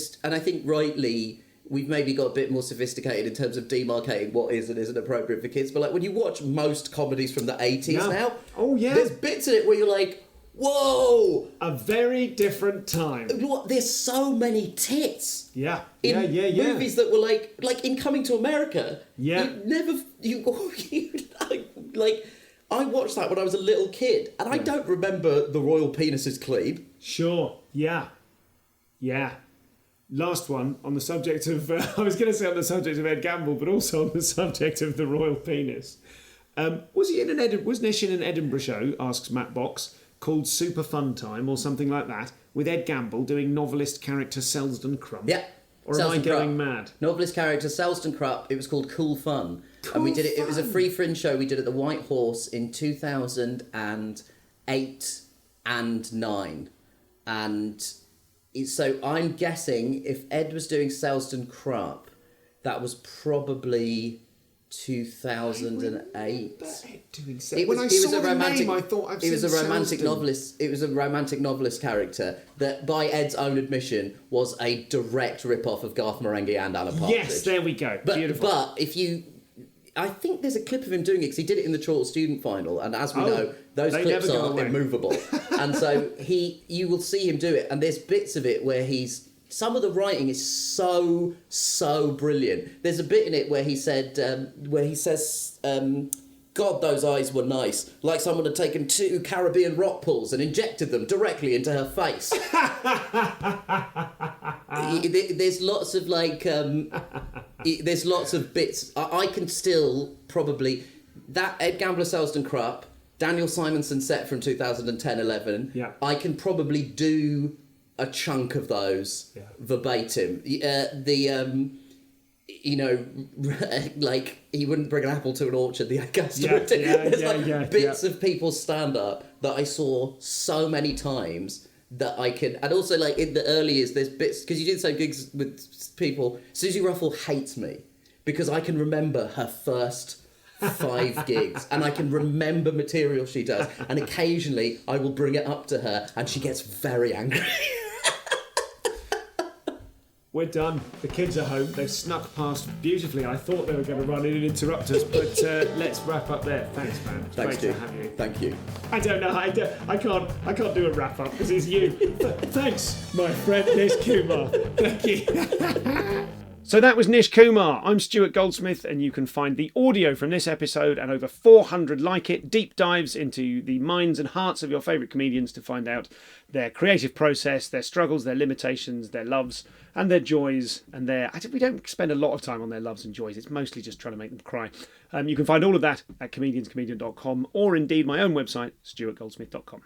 rightly, we've maybe got a bit more sophisticated in terms of demarcating what is and isn't appropriate for kids. But like when you watch most comedies from the 80s now, there's bits in it where you're like, whoa! A very different time. What? There's so many tits. Yeah. In movies that were like in Coming to America. Yeah. I watched that when I was a little kid, and I don't remember the royal penises clean. Sure. Yeah. Last one on the subject of I was going to say on the subject of Ed Gamble, but also on the subject of the royal penis. Was Nish in an Edinburgh show? Asks Matt Box. Called Super Fun Time or something like that, with Ed Gamble doing novelist character Selsdon Crump. Yeah. Or am I going mad? Novelist character Selsdon Crump. It was called Cool Fun. And we did it. It was a free Fringe show we did at the White Horse in 2008 and 9. And so I'm guessing if Ed was doing Selsdon Crump, that was probably 2008. It was a romantic novelist. It was a romantic novelist character that, by Ed's own admission, was a direct rip-off of Garth Marenghi and Anna Partridge. Yes, there we go. Beautiful. But I think there's a clip of him doing it because he did it in the Chorley student final, and as we know, those clips are immovable. And so you will see him do it, and there's bits of it where some of the writing is so brilliant. There's a bit in it where he says, God, those eyes were nice. Like someone had taken 2 Caribbean rock pools and injected them directly into her face. There's lots of there's lots of bits. I can still probably... That Ed Gambler Selsdon Crump, Daniel Simonson set from 2010-11, I can probably do a chunk of those verbatim. Like he wouldn't bring an apple to an orchard. The Augusta There's bits of people's stand-up that I saw so many times that I can, and also like in the early years, there's bits because you did some gigs with people. Susie Ruffle hates me because I can remember her first 5 gigs and I can remember material she does, and occasionally I will bring it up to her and she gets very angry. We're done. The kids are home. They've snuck past beautifully. I thought they were going to run in and interrupt us, but let's wrap up there. Thanks, man. It's Thanks, great Stu. to have you. Thank you. I don't know. I can't do a wrap up because it's you. Thanks, my friend Nish Kumar. Thank you. So that was Nish Kumar. I'm Stuart Goldsmith, and you can find the audio from this episode and over 400 like it, deep dives into the minds and hearts of your favourite comedians to find out their creative process, their struggles, their limitations, their loves and their joys, and we don't spend a lot of time on their loves and joys. It's mostly just trying to make them cry. You can find all of that at comedianscomedian.com or indeed my own website, stuartgoldsmith.com.